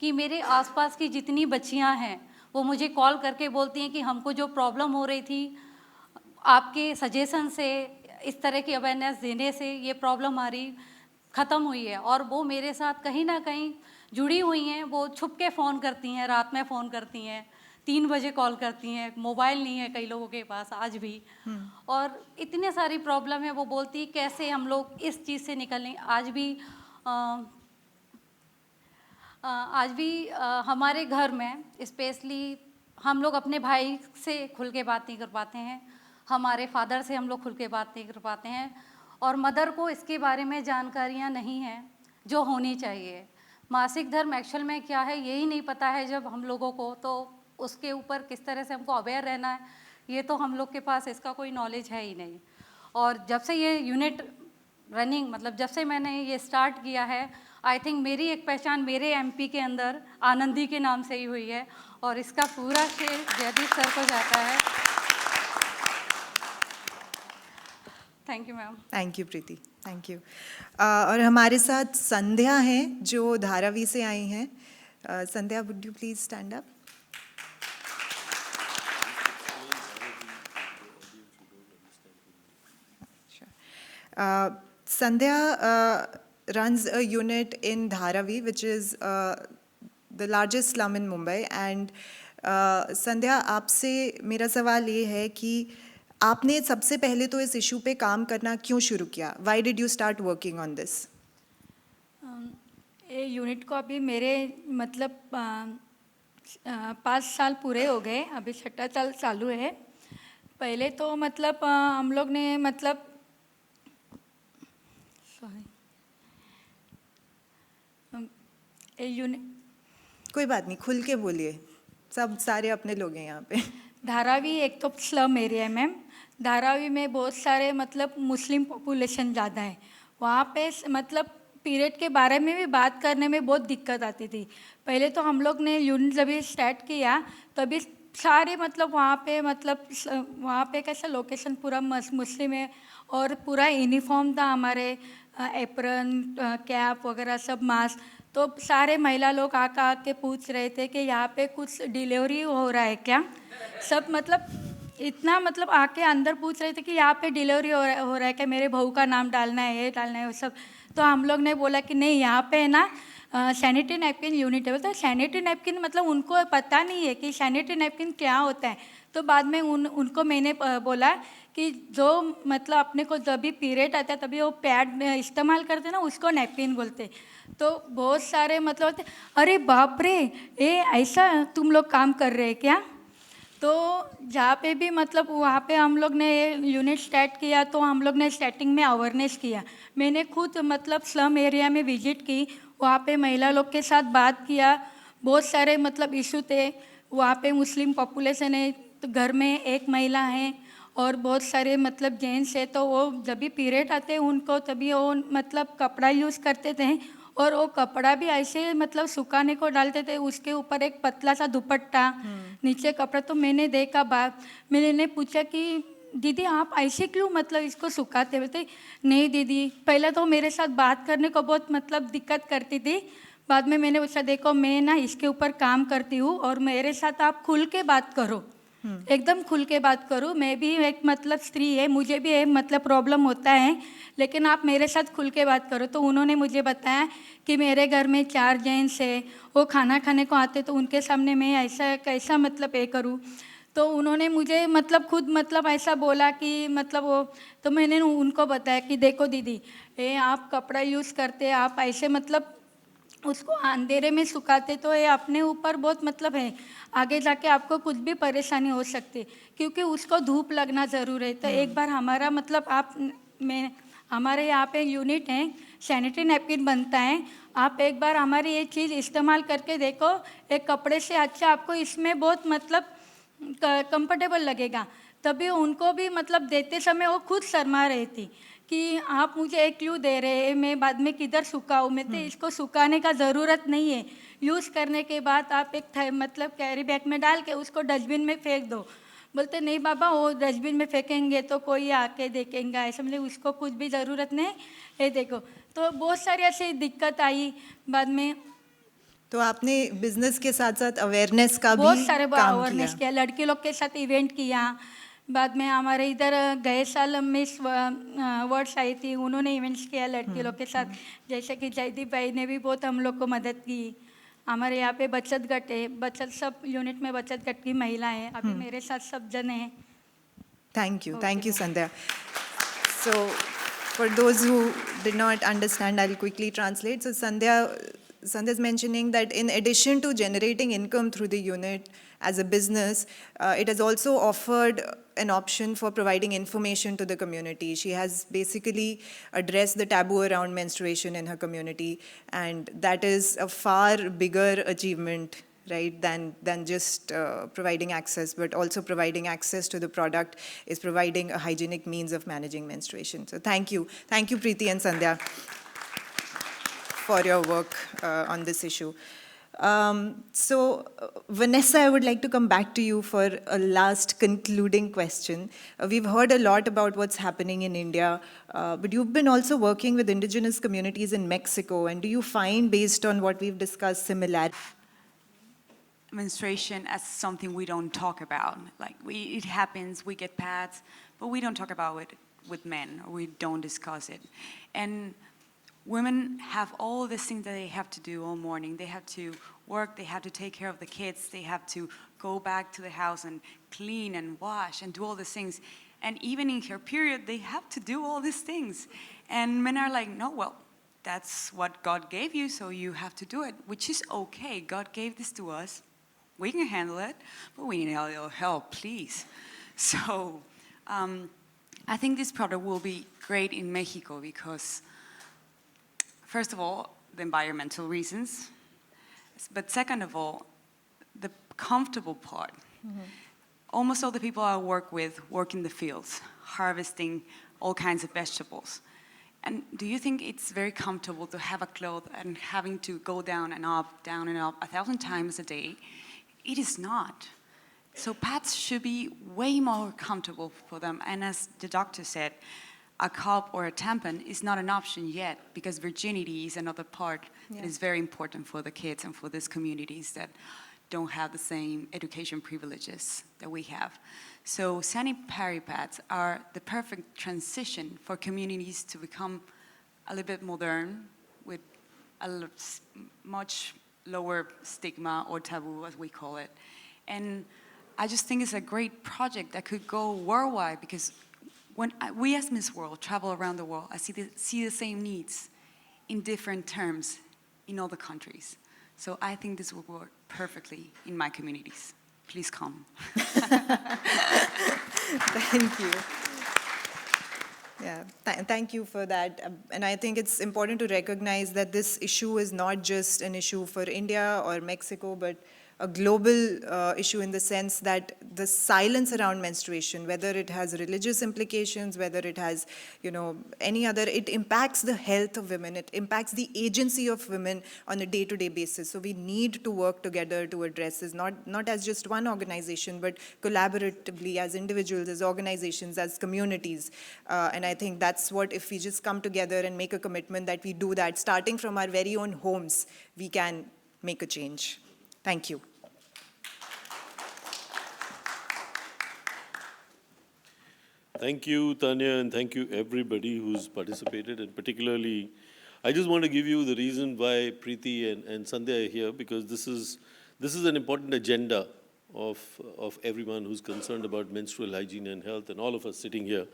S15: कि मेरे आसपास की जितनी बच्चियां हैं वो मुझे कॉल करके बोलती हैं कि हमको जो प्रॉब्लम हो रही थी, आपके सजेशन से, इस तरह की अवेयरनेस देने से ये प्रॉब्लम हमारी ख़त्म हुई है। और वो मेरे साथ कहीं ना कहीं जुड़ी हुई हैं। वो छुप के फ़ोन करती हैं, रात में फ़ोन करती हैं, 3 बजे कॉल करती हैं, मोबाइल नहीं है कई लोगों के पास आज भी, और इतने सारी प्रॉब्लम है। वो बोलती कैसे हम लोग इस चीज़ से निकलें। आज भी हमारे घर में स्पेशली हम लोग अपने भाई से खुल के बात नहीं कर पाते हैं, हमारे फादर से हम लोग खुल के बात नहीं कर पाते हैं, और मदर को इसके बारे में जानकारियाँ नहीं हैं जो होनी चाहिए। मासिक धर्म एक्चुअल में क्या है यही नहीं पता है जब हम लोगों को, तो उसके ऊपर किस तरह से हमको अवेयर रहना है, ये तो हम लोग के पास इसका कोई नॉलेज है ही नहीं। और जब से ये यूनिट रनिंग, मतलब जब से मैंने ये स्टार्ट किया है, आई थिंक मेरी एक पहचान मेरे एमपी के अंदर आनंदी के नाम से ही हुई है, और इसका पूरा श्रेय जयदीप सर को जाता है। Thank you ma'am.
S11: Thank you Preeti, thank you. और हमारे साथ संध्या हैं जो धारावी से आई हैं। Sandhya, would you please stand up? Sandhya runs a unit in Dharavi, which is the largest slum in Mumbai. And Sandhya, आपसे मेरा सवाल ये है कि आपने सबसे पहले तो इस इशू पे काम करना क्यों शुरू किया? Why did you start working on this?
S16: ये यूनिट को अभी मेरे मतलब 5 साल पूरे हो गए, अभी 6ठा साल चालू है। पहले तो मतलब हम लोग ने मतलब
S11: कोई बात नहीं, खुल के बोलिए, सब सारे अपने लोग हैं यहाँ पे।
S16: धारावी एक तो स्लम एरिया है मैम। धारावी में बहुत सारे मतलब मुस्लिम पॉपुलेशन ज़्यादा है। वहाँ पे मतलब पीरियड के बारे में भी बात करने में बहुत दिक्कत आती थी। पहले तो हम लोग ने यूनिट जब स्टार्ट किया तभी सारे मतलब वहाँ पे कैसा लोकेशन पूरा मुस्लिम है, और पूरा यूनिफॉर्म था हमारे, एप्रन, कैप वगैरह सब, मास्क। तो सारे महिला लोग आके पूछ रहे थे कि यहाँ पे कुछ डिलीवरी हो रहा है क्या, सब मतलब इतना मतलब आके अंदर पूछ रहे थे कि यहाँ पे डिलीवरी हो रहा है क्या, मेरे बहू का नाम डालना है, ये डालना है, वो सब। तो हम लोग ने बोला कि नहीं, यहाँ पे ना सैनिटरी नैपकिन यूनिट है। तो सैनिटरी नैपकिन मतलब उनको पता नहीं है कि सैनिटरी नैपकिन क्या होता है। तो बाद में उनको मैंने बोला कि जो मतलब अपने को जब भी पीरियड आता है तभी वो पैड इस्तेमाल करते ना, उसको नैपकिन बोलते। तो बहुत सारे मतलब अरे बाप रे, ये ऐसा तुम लोग काम कर रहे हैं क्या? तो जहाँ पे भी मतलब वहाँ पे हम लोग ने यूनिट स्टार्ट किया, तो हम लोग ने स्टार्टिंग में अवेयरनेस किया। मैंने खुद मतलब स्लम एरिया में विजिट की, वहाँ पे महिला लोग के साथ बात किया। बहुत सारे मतलब इशू थे वहाँ पे, मुस्लिम पॉपुलेशन है, तो घर में एक महिला है और बहुत सारे मतलब जेंट्स है। तो वो जब भी पीरियड आते हैं उनको तभी वो मतलब कपड़ा यूज़ करते थे, और वो कपड़ा भी ऐसे मतलब सुखाने को डालते थे, उसके ऊपर एक पतला सा दुपट्टा, नीचे कपड़ा। तो मैंने देखा, मैंने पूछा कि दीदी आप ऐसे क्यों मतलब इसको सुखाते? बोलते नहीं दीदी, पहले तो मेरे साथ बात करने को बहुत मतलब दिक्कत करती थी। बाद में मैंने पूछा देखो मैं ना इसके ऊपर काम करती हूँ और मेरे साथ आप खुल के बात करो, एकदम खुल के बात करो। मैं भी एक मतलब स्त्री है, मुझे भी एक मतलब प्रॉब्लम होता है, लेकिन आप मेरे साथ खुल के बात करो। तो उन्होंने मुझे बताया कि मेरे घर में 4 जेंट्स है, वो खाना खाने को आते, तो उनके सामने मैं ऐसा कैसा मतलब ये करूँ। तो उन्होंने मुझे मतलब खुद मतलब ऐसा बोला कि मतलब वो, तो मैंने उनको बताया कि देखो दीदी, ये आप कपड़ा यूज़ करते, आप ऐसे मतलब उसको अंधेरे में सुखाते, तो ये अपने ऊपर बहुत मतलब है, आगे जाके आपको कुछ भी परेशानी हो सकती है, क्योंकि उसको धूप लगना ज़रूर है। तो एक बार हमारा मतलब हमारे यहाँ पे कंपोनेंट है, सैनिटरी नैपकिन बनता है, आप एक बार हमारी ये चीज़ इस्तेमाल करके देखो, एक कपड़े से अच्छा आपको इसमें बहुत मतलब कंफर्टेबल लगेगा। तभी उनको भी मतलब देते समय वो खुद शर्मा रही थी कि आप मुझे एक क्यों दे रहे हैं, मैं बाद में किधर सुखाऊँ। मैं तो इसको सुखाने का ज़रूरत नहीं है, यूज़ करने के बाद आप एक मतलब कैरी बैग में डाल के उसको डस्टबिन में फेंक दो। बोलते नहीं बाबा, वो डस्टबिन में फेंकेंगे तो कोई आके देखेंगे, ऐसे मतलब उसको कुछ भी ज़रूरत नहीं, ये देखो। तो बहुत सारी ऐसी दिक्कत आई बाद में।
S11: तो आपने बिजनेस के साथ साथ अवेयरनेस का
S16: बहुत
S11: भी
S16: सारे
S11: काम
S16: अवेयरनेस किया, लड़की लोग के साथ इवेंट किया। बाद में हमारे इधर गए साल मिस वर्ड्स आई थी, उन्होंने इवेंट्स किया लड़की लोग के साथ, जैसे कि जयदीप भाई ने भी बहुत हम लोग को मदद की। हमारे यहाँ पे बचत गट है, बचत सब यूनिट में बचत गट की महिला है, अभी मेरे साथ सब जन हैं।
S11: Thank you, Sandhya. So, for those who did not understand, I'll quickly translate. So, Sandhya's mentioning that in addition to generating income through the unit as a business, it has also offered an option for providing information to the community. She has basically addressed the taboo around menstruation in her community, and that is a far bigger achievement, right, than just providing access, but also providing access to the product is providing a hygienic means of managing menstruation. So thank you, Preeti and Sandhya, for your work on this issue. Vanessa, I would like to come back to you for a last concluding question. We've heard a lot about what's happening in India, but you've been also working with indigenous communities in Mexico, and do you find, based on what we've discussed, similarity?
S12: Menstruation as something we don't talk about. Like it happens, we get pads, but we don't talk about it with men, or we don't discuss it. And women have all these things that they have to do all morning. They have to work, they have to take care of the kids, they have to go back to the house and clean and wash and do all these things. And even in her period, they have to do all these things. And men are like, no, well, that's what God gave you, so you have to do it, which is okay. God gave this to us. We can handle it, but we need a little help, please. So I think this product will be great in Mexico because, first of all, the environmental reasons, but second of all, the comfortable part. Almost all the people I work with work in the fields, harvesting all kinds of vegetables. And do you think it's very comfortable to have a cloth and having to go down and up 1,000 times a day? It is not. So pads should be way more comfortable for them. And as the doctor said, a cup or a tampon is not an option yet because virginity is another part that is very important for the kids and for these communities that don't have the same education privileges that we have. So sanitary pads are the perfect transition for communities to become a little bit modern with a much lower stigma or taboo, as we call it. And I just think it's a great project that could go worldwide because when we as Miss World travel around the world, I see the same needs in different terms in all the countries. So I think this will work perfectly in my communities. Please come.
S11: Thank you. Yeah, thank you for that. And I think it's important to recognize that this issue is not just an issue for India or Mexico, but a global issue in the sense that the silence around menstruation, whether it has religious implications, whether it has, any other, it impacts the health of women, it impacts the agency of women on a day-to-day basis. So we need to work together to address this, not as just one organization, but collaboratively as individuals, as organizations, as communities. And I think that's what, if we just come together and make a commitment that we do that, starting from our very own homes, we can make a change. Thank you.
S1: Thank you, Tanya, and thank you everybody who's participated, and particularly, I just want to give you the reason why Preeti and Sandhya are here, because this is an important agenda of everyone who's concerned about menstrual hygiene and health, and all of us sitting here,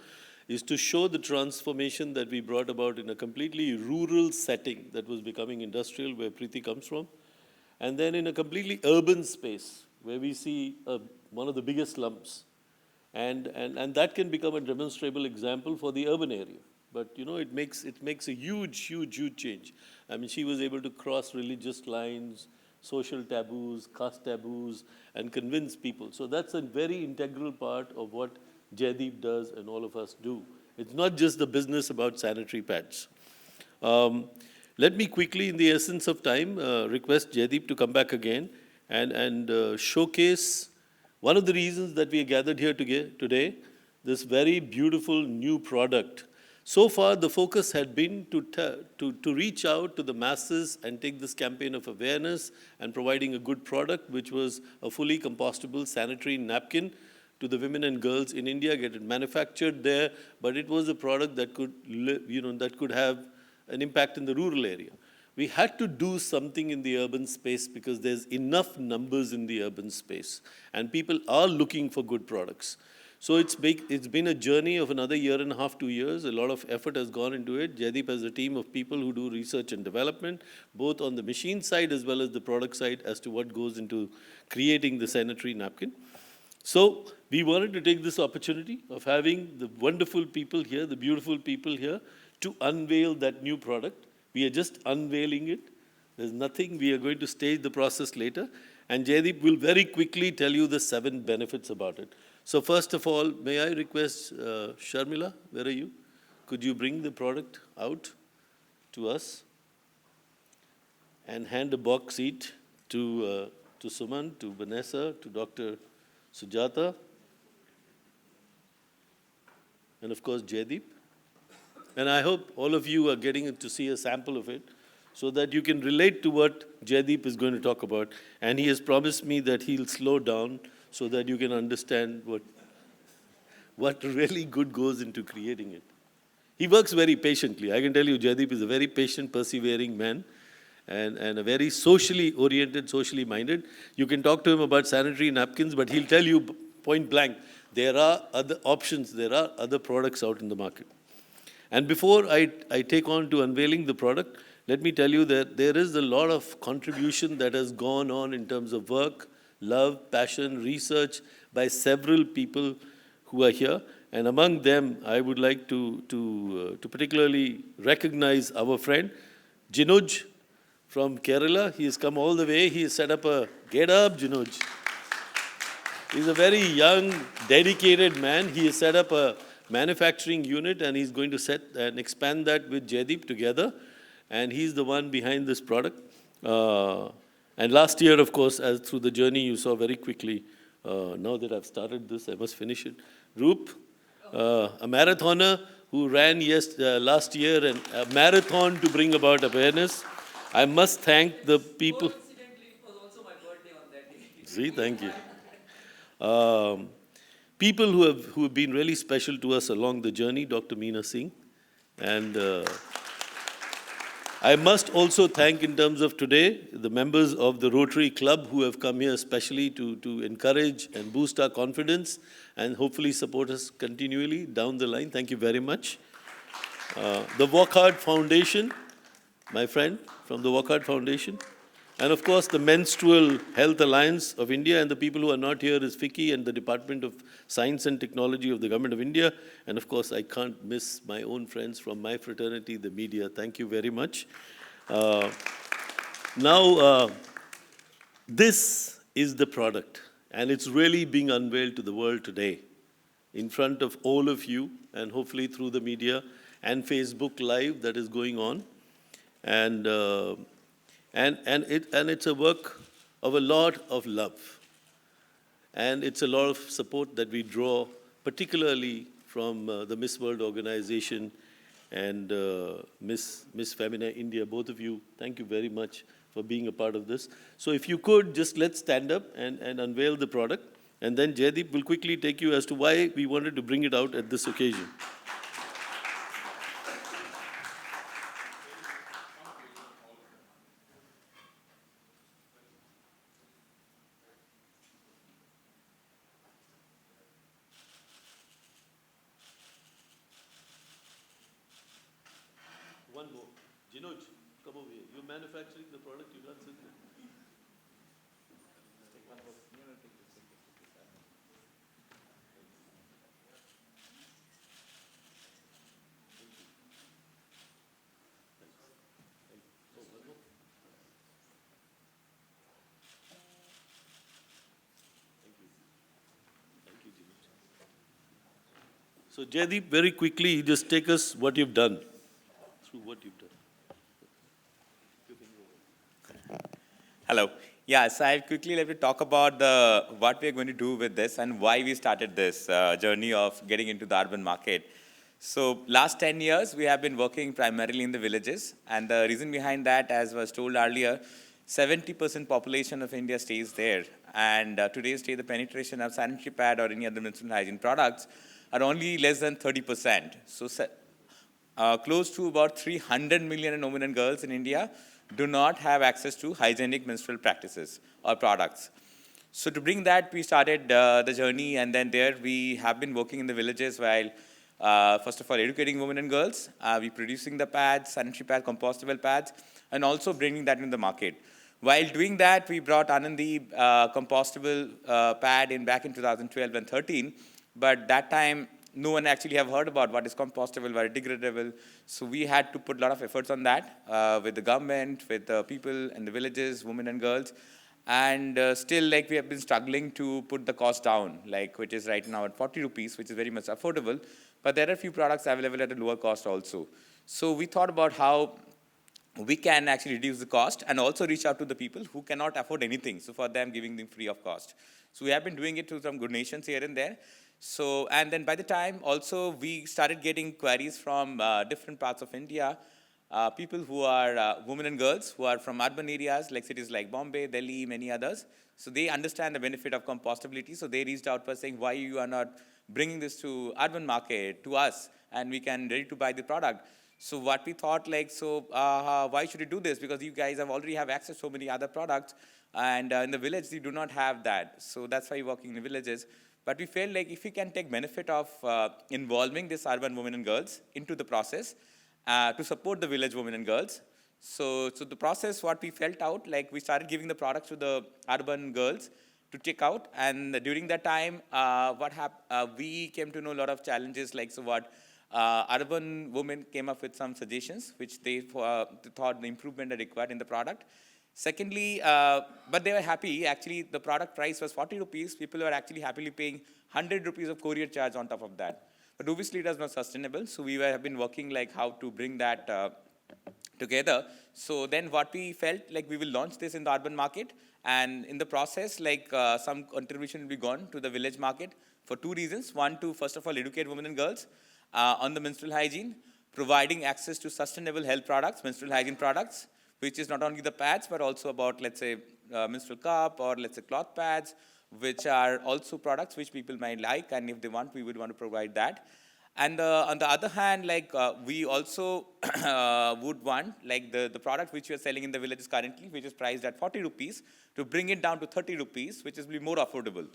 S1: is to show the transformation that we brought about in a completely rural setting that was becoming industrial, where Preeti comes from, and then in a completely urban space, where we see one of the biggest slums. And that can become a demonstrable example for the urban area. But it makes a huge change. I mean, she was able to cross religious lines, social taboos, caste taboos, and convince people. So that's a very integral part of what Jaideep does and all of us do. It's not just the business about sanitary pads. Let me quickly, in the essence of time, request Jaideep to come back again and showcase one of the reasons that we are gathered here today, this very beautiful new product. So far, the focus had been to reach out to the masses and take this campaign of awareness and providing a good product, which was a fully compostable sanitary napkin to the women and girls in India, get it manufactured there, but it was a product that could, that could have an impact in the rural area. We had to do something in the urban space because there's enough numbers in the urban space, and people are looking for good products. So it's been a journey of another 1.5 to 2 years. A lot of effort has gone into it. Jaideep has a team of people who do research and development, both on the machine side as well as the product side, as to what goes into creating the sanitary napkin. So we wanted to take this opportunity of having the wonderful people here, the beautiful people here, to unveil that new product. We are just unveiling it. There's nothing. We are going to stage the process later. And Jaideep will very quickly tell you the 7 benefits about it. So first of all, may I request Sharmila, where are you? Could you bring the product out to us and hand a box seat to Suman, to Vanessa, to Dr. Sujata, and of course Jaideep. And I hope all of you are getting to see a sample of it so that you can relate to what Jaideep is going to talk about. And he has promised me that he'll slow down so that you can understand what really good goes into creating it. He works very patiently. I can tell you, Jaideep is a very patient, persevering man and a very socially oriented, socially minded. You can talk to him about sanitary napkins, but he'll tell you point blank, there are other options, there are other products out in the market. And before I take on to unveiling the product, let me tell you that there is a lot of contribution that has gone on in terms of work, love, passion, research by several people who are here. And among them, I would like to particularly recognize our friend, Jinuj from Kerala. He has come all the way. He has set up a, get up, Jinuj. He's a very young, dedicated man. He has set up a manufacturing unit, and he's going to set and expand that with Jaideep together. And he's the one behind this product. And last year, of course, as through the journey, you saw very quickly, now that I've started this, I must finish it. Roop, a marathoner who ran last year a marathon to bring about awareness. I must thank the people.
S17: Coincidentally, it was also my birthday on that day.
S1: See, thank you. People who have been really special to us along the journey, Dr. Meena Singh. And I must also thank, in terms of today, the members of the Rotary Club who have come here especially to encourage and boost our confidence and hopefully support us continually down the line. Thank you very much. The Walk Hard Foundation, my friend from the Walk Hard Foundation. And of course, the Menstrual Health Alliance of India, and the people who are not here is FICCI and the Department of Science and Technology of the Government of India. And of course, I can't miss my own friends from my fraternity, the media. Thank you very much. Now, this is the product. And it's really being unveiled to the world today in front of all of you, and hopefully through the media and Facebook Live that is going on. And, it's a work of a lot of love. And it's a lot of support that we draw, particularly from the Miss World organization and Miss Femina India. Both of you, thank you very much for being a part of this. So if you could, just let's stand up and unveil the product. And then Jaideep will quickly take you as to why we wanted to bring it out at this occasion. One more. Jinoj, come over here. You're manufacturing the product, you can't sit there. Take one more. So Jaideep, very quickly, just take us what you've done, through what you've done.
S2: Hello. Yeah, so I'll quickly let me talk about what we're going to do with this and why we started this journey of getting into the urban market. So last 10 years, we have been working primarily in the villages. And the reason behind that, as was told earlier, 70% population of India stays there. And today's day, the penetration of sanitary pad or any other menstrual hygiene products are only less than 30%. So close to about 300 million women and girls in India do not have access to hygienic menstrual practices or products. So to bring that, we started the journey, and then there we have been working in the villages while, first of all, educating women and girls, we producing the pads, sanitary pads, compostable pads, and also bringing that in the market. While doing that, we brought Anandi compostable pad back in 2012 and 13, but that time, no one actually have heard about what is compostable, what is degradable. So we had to put a lot of efforts on that with the government, with the people and the villages, women and girls. And still, like, we have been struggling to put the cost down, like, which is right now at 40 rupees, which is very much affordable. But there are a few products available at a lower cost also. So we thought about how we can actually reduce the cost and also reach out to the people who cannot afford anything. So for them, giving them free of cost. So we have been doing it through some donations here and there. So, and then by the time also we started getting queries from different parts of India, people who are women and girls who are from urban areas like cities like Bombay, Delhi, many others. So they understand the benefit of compostability. So they reached out for saying, why you are not bringing this to urban market, to us, and we can ready to buy the product. So what we thought, like, so why should you do this? Because you guys already have access to so many other products, and in the village, you do not have that. So that's why you're working in the villages. But we felt like if we can take benefit of involving these urban women and girls into the process to support the village women and girls. So the process, what we felt out, like we started giving the products to the urban girls to check out. And during that time, we came to know a lot of challenges, like urban women came up with some suggestions, which they thought the improvement are required in the product. Secondly, but they were happy. Actually, the product price was 40 rupees. People were actually happily paying 100 rupees of courier charge on top of that. But obviously, it was not sustainable. So we have been working like how to bring that together. So then what we felt like we will launch this in the urban market. And in the process, like some contribution will be gone to the village market for two reasons. One, to first of all, educate women and girls on the menstrual hygiene, providing access to sustainable health products, menstrual hygiene products, which is not only the pads, but also about, let's say, menstrual cup or, let's say, cloth pads, which are also products which people might like, and if they want, we would want to provide that. And on the other hand, like we also would want, like the product which we are selling in the villages currently, which is priced at 40 rupees, to bring it down to 30 rupees, which is be more affordable.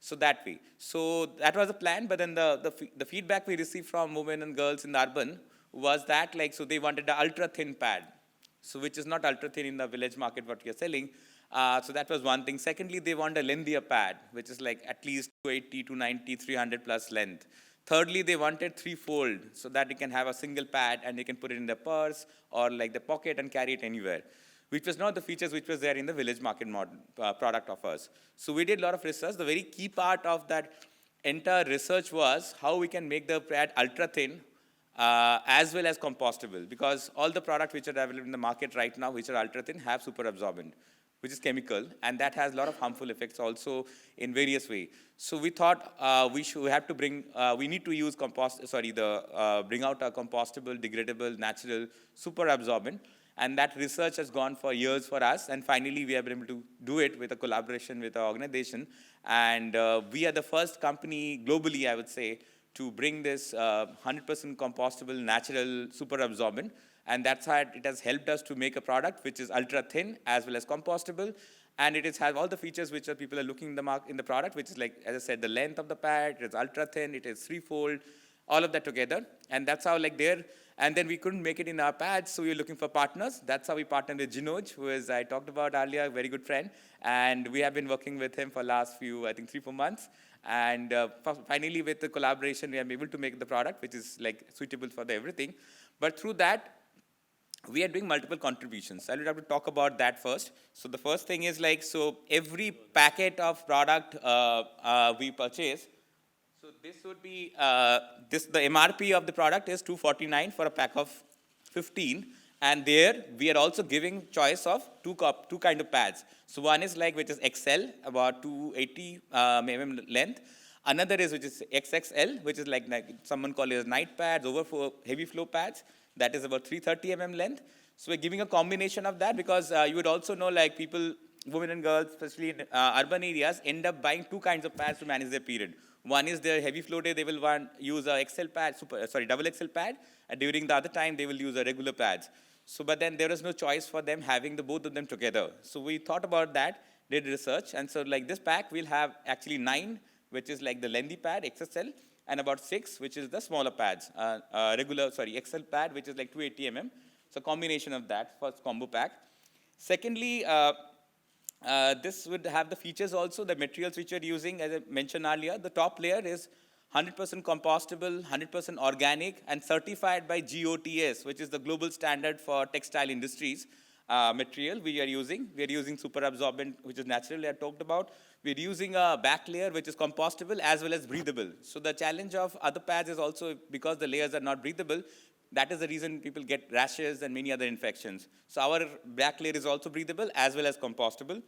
S2: So that way. So that was the plan, but then the feedback we received from women and girls in the urban was that, like, so they wanted the ultra-thin pad. So which is not ultra thin in the village market what we are selling. So that was one thing. Secondly, they want a lengthier pad, which is like at least 280, 290, 300 plus length. Thirdly, they wanted threefold so that you can have a single pad and you can put it in the purse or like the pocket and carry it anywhere. which was not the features which was there in the village market product of ours. So we did a lot of research. The very key part of that entire research was how we can make the pad ultra thin as well as compostable, because all the products which are available in the market right now, which are ultra thin, have super absorbent, which is chemical, and that has a lot of harmful effects also in various ways. So we thought we need to use bring out a compostable, degradable, natural, super absorbent, and that research has gone for years for us, and finally we have been able to do it with a collaboration with our organization, and we are the first company globally, I would say, to bring this 100% compostable, natural, super absorbent. And that's how it has helped us to make a product which is ultra thin as well as compostable. And it has all the features which people are looking in the product, which is like, as I said, the length of the pad, it is ultra thin, it is threefold, all of that together. And that's how and then we couldn't make it in our pads, so we were looking for partners. That's how we partnered with Jinoj, who is, I talked about earlier, a very good friend. And we have been working with him for last few, I think 3-4 months. And finally, with the collaboration, we are able to make the product, which is like suitable for everything. But through that, we are doing multiple contributions. I will have to talk about that first. So the first thing is so every packet of product we purchase, so this would be, the MRP of the product is $249 for a pack of 15. And there, we are also giving choice of two kind of pads. So one is which is XL, about 280 mm length. Another is which is XXL, which is like someone call it as night pads, heavy flow pads. That is about 330 mm length. So we're giving a combination of that because you would also know people, women and girls, especially in urban areas, end up buying two kinds of pads to manage their period. One is their heavy flow day, they will use a double XL pad, and during the other time, they will use a regular pads. So, but then there is no choice for them having both of them together. So we thought about that, did research, and so this pack will have actually 9, which is the lengthy pad, XSL, and about 6, which is the smaller pads, XL pad, which is 280 mm. So combination of that for combo pack. Secondly, this would have the features also, the materials which you're using, as I mentioned earlier. The top layer is 100% compostable, 100% organic, and certified by GOTS, which is the global standard for textile industries material we are using. We are using super absorbent, which is natural, I talked about. We're using a back layer, which is compostable as well as breathable. So the challenge of other pads is also because the layers are not breathable, that is the reason people get rashes and many other infections. So our back layer is also breathable as well as compostable.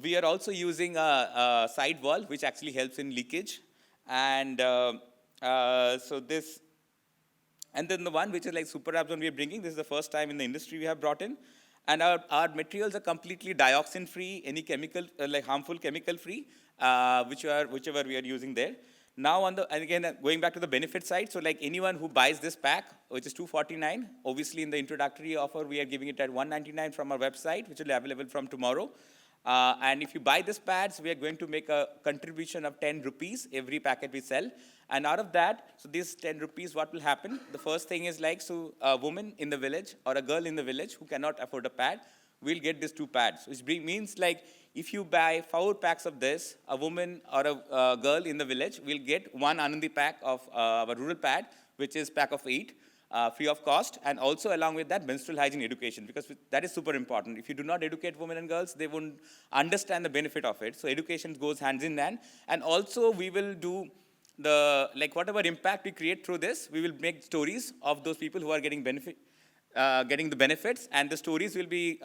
S2: We are also using a side wall, which actually helps in leakage. And and then the one which is super absorbent we are bringing, this is the first time in the industry we have brought in. And our materials are completely dioxin free, any chemical, harmful chemical free, whichever we are using there. Now and again, going back to the benefit side, so anyone who buys this pack, which is $249, obviously in the introductory offer, we are giving it at $199 from our website, which will be available from tomorrow. And if you buy these pads, we are going to make a contribution of 10 rupees every packet we sell. And out of that, so these 10 rupees, what will happen? The first thing is a woman in the village or a girl in the village who cannot afford a pad will get these 2 pads, which means if you buy 4 packs of this, a woman or a girl in the village will get 1 Anandi pack of our rural pad, which is pack of 8. Free of cost, and also along with that, menstrual hygiene education, because that is super important. If you do not educate women and girls, they won't understand the benefit of it. So education goes hands in hand. And also we will do whatever impact we create through this, we will make stories of those people who are getting the benefits, and the stories will be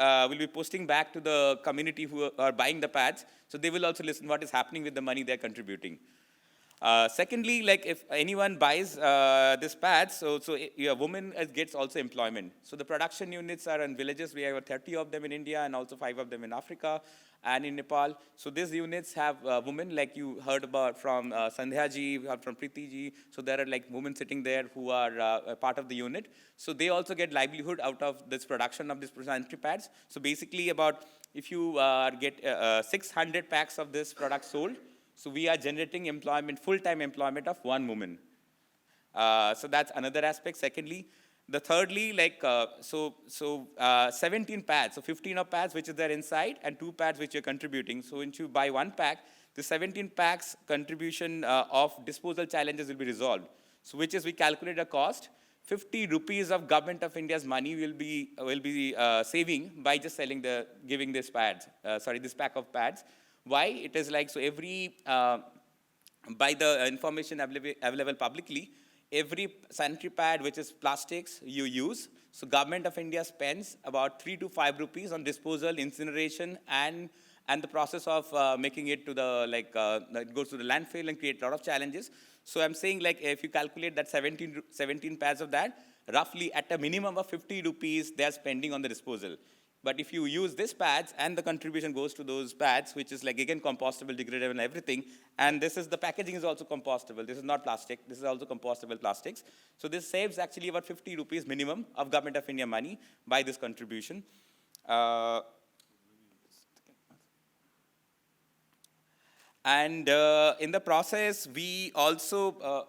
S2: posting back to the community who are buying the pads, so they will also listen what is happening with the money they're contributing. Secondly, if anyone buys this pad, so a woman gets also employment. So the production units are in villages. We have 30 of them in India and also 5 of them in Africa and in Nepal. So these units have women, like you heard about from Sandhya ji, from Preeti ji. So there are women sitting there who are a part of the unit. So they also get livelihood out of this production of these sanitary pads. So basically if you get 600 packs of this product sold, so we are generating employment, full-time employment of 1 woman. So that's another aspect. Secondly, thirdly, 17 pads, so 15 of pads which is there inside, and 2 pads which you're contributing. So when you buy 1 pack, the 17 packs contribution of disposal challenges will be resolved. So which is we calculate a cost. 50 rupees of government of India's money will be saving by just giving this pads, this pack of pads. Why? It is like, so every, by the information available publicly, every sanitary pad which is plastics you use, so government of India spends about 3 to 5 rupees on disposal, incineration, and the process of making it to the, it goes to the landfill and create a lot of challenges. So I'm saying, like, if you calculate that 17 pads of that, roughly at a minimum of 50 rupees they're spending on the disposal. But if you use these pads and the contribution goes to those pads, which is like, again, compostable, degradable, and everything, and this is, the packaging is also compostable. This is not plastic. This is also compostable plastics. So this saves actually about 50 rupees minimum of Government of India money by this contribution. And in the process, we also,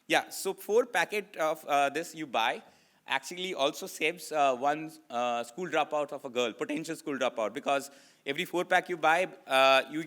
S2: yeah, so 4 packet of this you buy actually also saves one school dropout of a girl, potential school dropout, because every 4 pack you buy,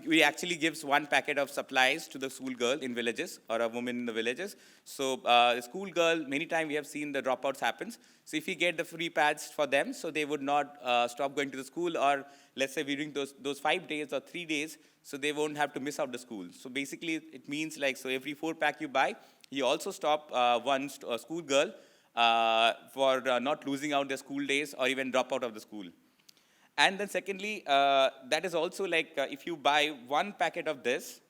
S2: we actually gives 1 packet of supplies to the school girl in villages or a woman in the villages. So the school girl, many times we have seen the dropouts happens. So if we get the free pads for them, so they would not stop going to the school, or let's say during those 5 days or 3 days, so they won't have to miss out the school. So basically it means, like, so every 4 pack you buy, you also stop one school girl for not losing out their school days or even drop out of the school. And then secondly, that is also like, if you buy 1 packet of this,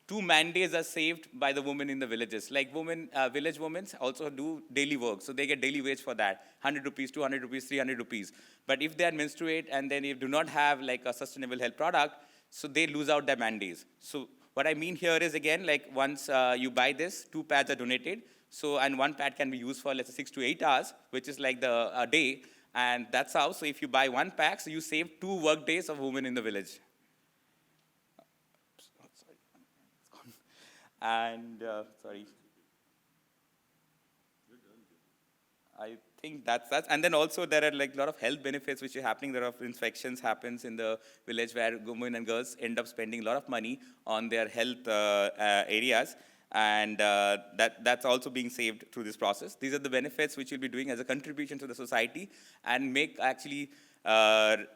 S2: 2 man-days are saved by the women in the villages. Like village women also do daily work, so they get daily wage for that, 100 rupees, 200 rupees, 300 rupees. But if they are menstruate and then if do not have like a sustainable health product, so they lose out their man-days. So what I mean here is, again, like, once you buy this, 2 pads are donated. So, and 1 pad can be used for, let's say, 6 to 8 hours, which is like a day. And that's how, so if you buy 1 pack, so you save 2 work days of women in the village. And, sorry. I think that's, and then also there are like a lot of health benefits which are happening. There are infections happens in the village where women and girls end up spending a lot of money on their health areas. And that's also being saved through this process. These are the benefits which you'll be doing as a contribution to the society, and make actually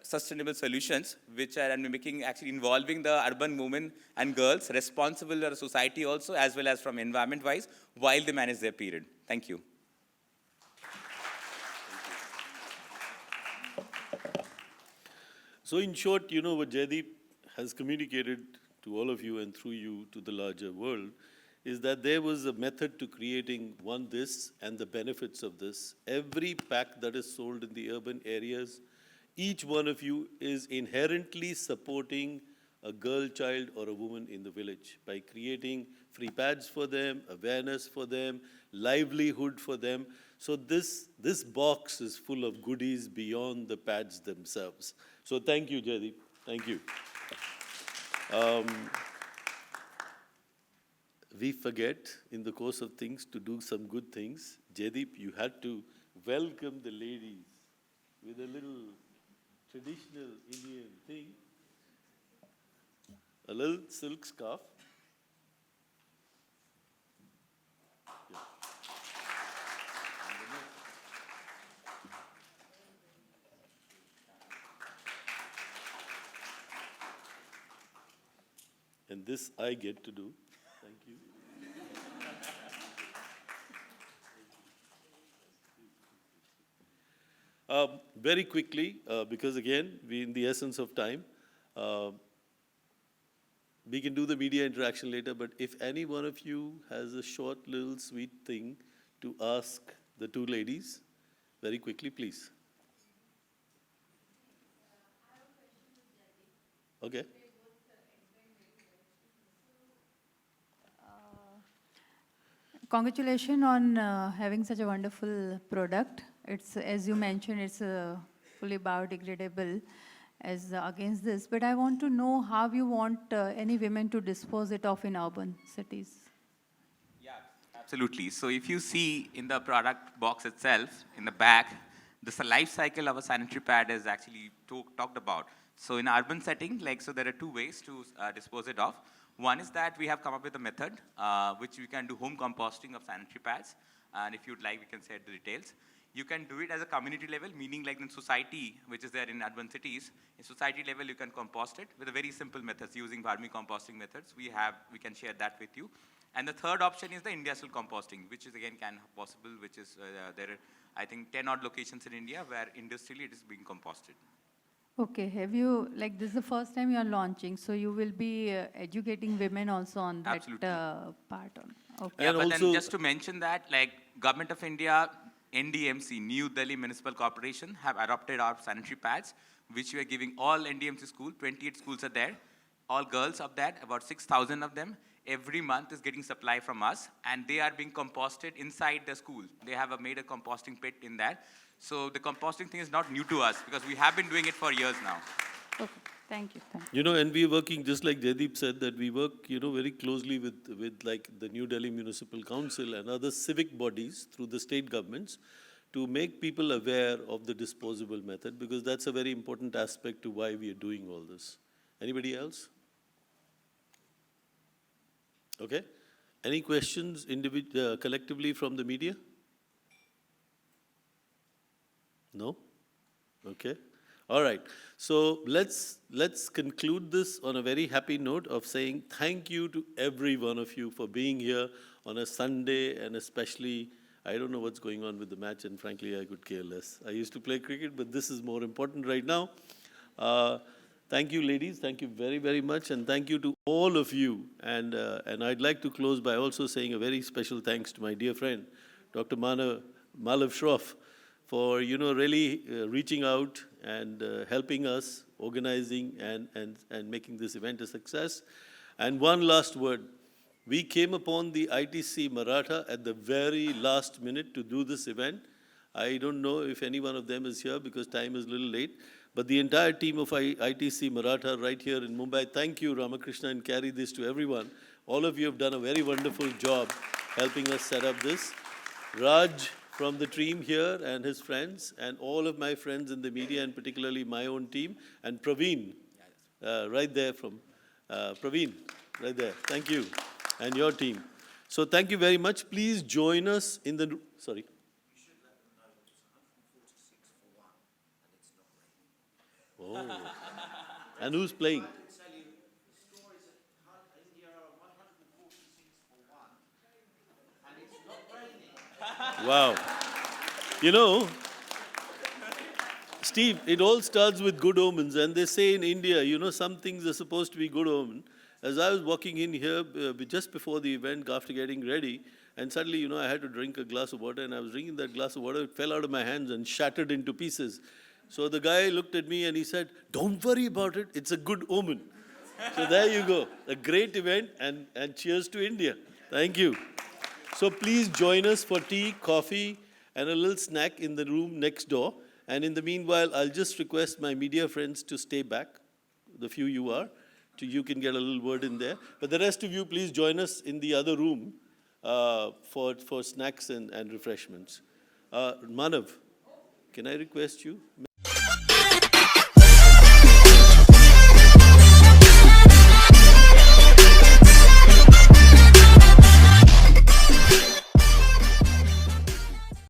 S2: sustainable solutions which are making, actually involving the urban women and girls responsible to the society also, as well as from environment wise, while they manage their period. Thank you.
S1: So in short, you know, what Jaideep has communicated to all of you and through you to the larger world is that there was a method to creating this and the benefits of this. Every pack that is sold in the urban areas, each one of you is inherently supporting a girl child or a woman in the village by creating free pads for them, awareness for them, livelihood for them. So this box is full of goodies beyond the pads themselves. So thank you, Jaideep. Thank you. We forget in the course of things to do some good things. Jaideep, you had to welcome the ladies with a little traditional Indian thing, a little silk scarf. Yeah. And this I get to do. Thank you. Very quickly, because again, we're in the essence of time, we can do the media interaction later, but if any one of you has a short little sweet thing to ask the 2 ladies, very quickly, please. Okay.
S18: Congratulations on having such a wonderful product. It's, as you mentioned, it's fully biodegradable as against this. But I want to know how you want any women to dispose it of in urban cities.
S2: Yeah, absolutely. So if you see in the product box itself, in the back, the life cycle of a sanitary pad is actually talked about. So in urban setting, like, so there are 2 ways to dispose it of. One is that we have come up with a method which we can do home composting of sanitary pads. And if you'd like, we can share the details. You can do it as a community level, meaning like in society, which is there in advanced cities. In society level, you can compost it with a very simple methods using vermicomposting methods. We can share that with you. And the third option is the industrial composting, which is again possible, which is there are, I think, 10 odd locations in India where industrially it is being composted.
S18: Okay, have you, like this is the first time you are launching, so you will be educating women also on that part. Okay.
S2: Yeah, but then just to mention that, like Government of India, NDMC, New Delhi Municipal Corporation, have adopted our sanitary pads, which we are giving all NDMC schools, 28 schools are there, all girls of that, about 6,000 of them, every month is getting supply from us, and they are being composted inside the school. They have made a composting pit in there. So the composting thing is not new to us, because we have been doing it for years now.
S18: Okay, thank you.
S1: You know, and we're working, just like Jaideep said, that we work, you know, very closely with like the New Delhi Municipal Council and other civic bodies through the state governments to make people aware of the disposable method, because that's a very important aspect to why we are doing all this. Anybody else? Okay. Any questions collectively from the media? No? Okay. All right. So let's conclude this on a very happy note of saying thank you to every one of you for being here on a Sunday, and especially, I don't know what's going on with the match, and frankly, I could care less. I used to play cricket, but this is more important right now. Thank you, ladies. Thank you very, very much. And thank you to all of you. And I'd like to close by also saying a very special thanks to my dear friend, Dr. Malav Shroff, for, you know, really reaching out and helping us, organizing and making this event a success. And one last word. We came upon the ITC Maratha at the very last minute to do this event. I don't know if any one of them is here because time is a little late. But the entire team of ITC Maratha right here in Mumbai, thank you, Ramakrishna, and carry this to everyone. All of you have done a very wonderful job helping us set up this. Raj from the team here and his friends, and all of my friends in the media, and particularly my own team, and Praveen, right there from Praveen, right there. Thank you, and your team. So thank you very much. Please join us in the, sorry. Oh. And who's playing? Wow. You know, Steve, it all starts with good omens. And they say in India, you know, some things are supposed to be good omen. As I was walking in here just before the event, after getting ready, and suddenly, you know, I had to drink a glass of water, and I was drinking that glass of water, it fell out of my hands and shattered into pieces. So the guy looked at me and he said, "Don't worry about it, it's a good omen." So there you go, a great event, and cheers to India. Thank you. So please join us for tea, coffee, and a little snack in the room next door. And in the meanwhile, I'll just request my media friends to stay back, the few you are, you can get a little word in there. But the rest of you, please join us in the other room for snacks and refreshments. Manav, can I request you?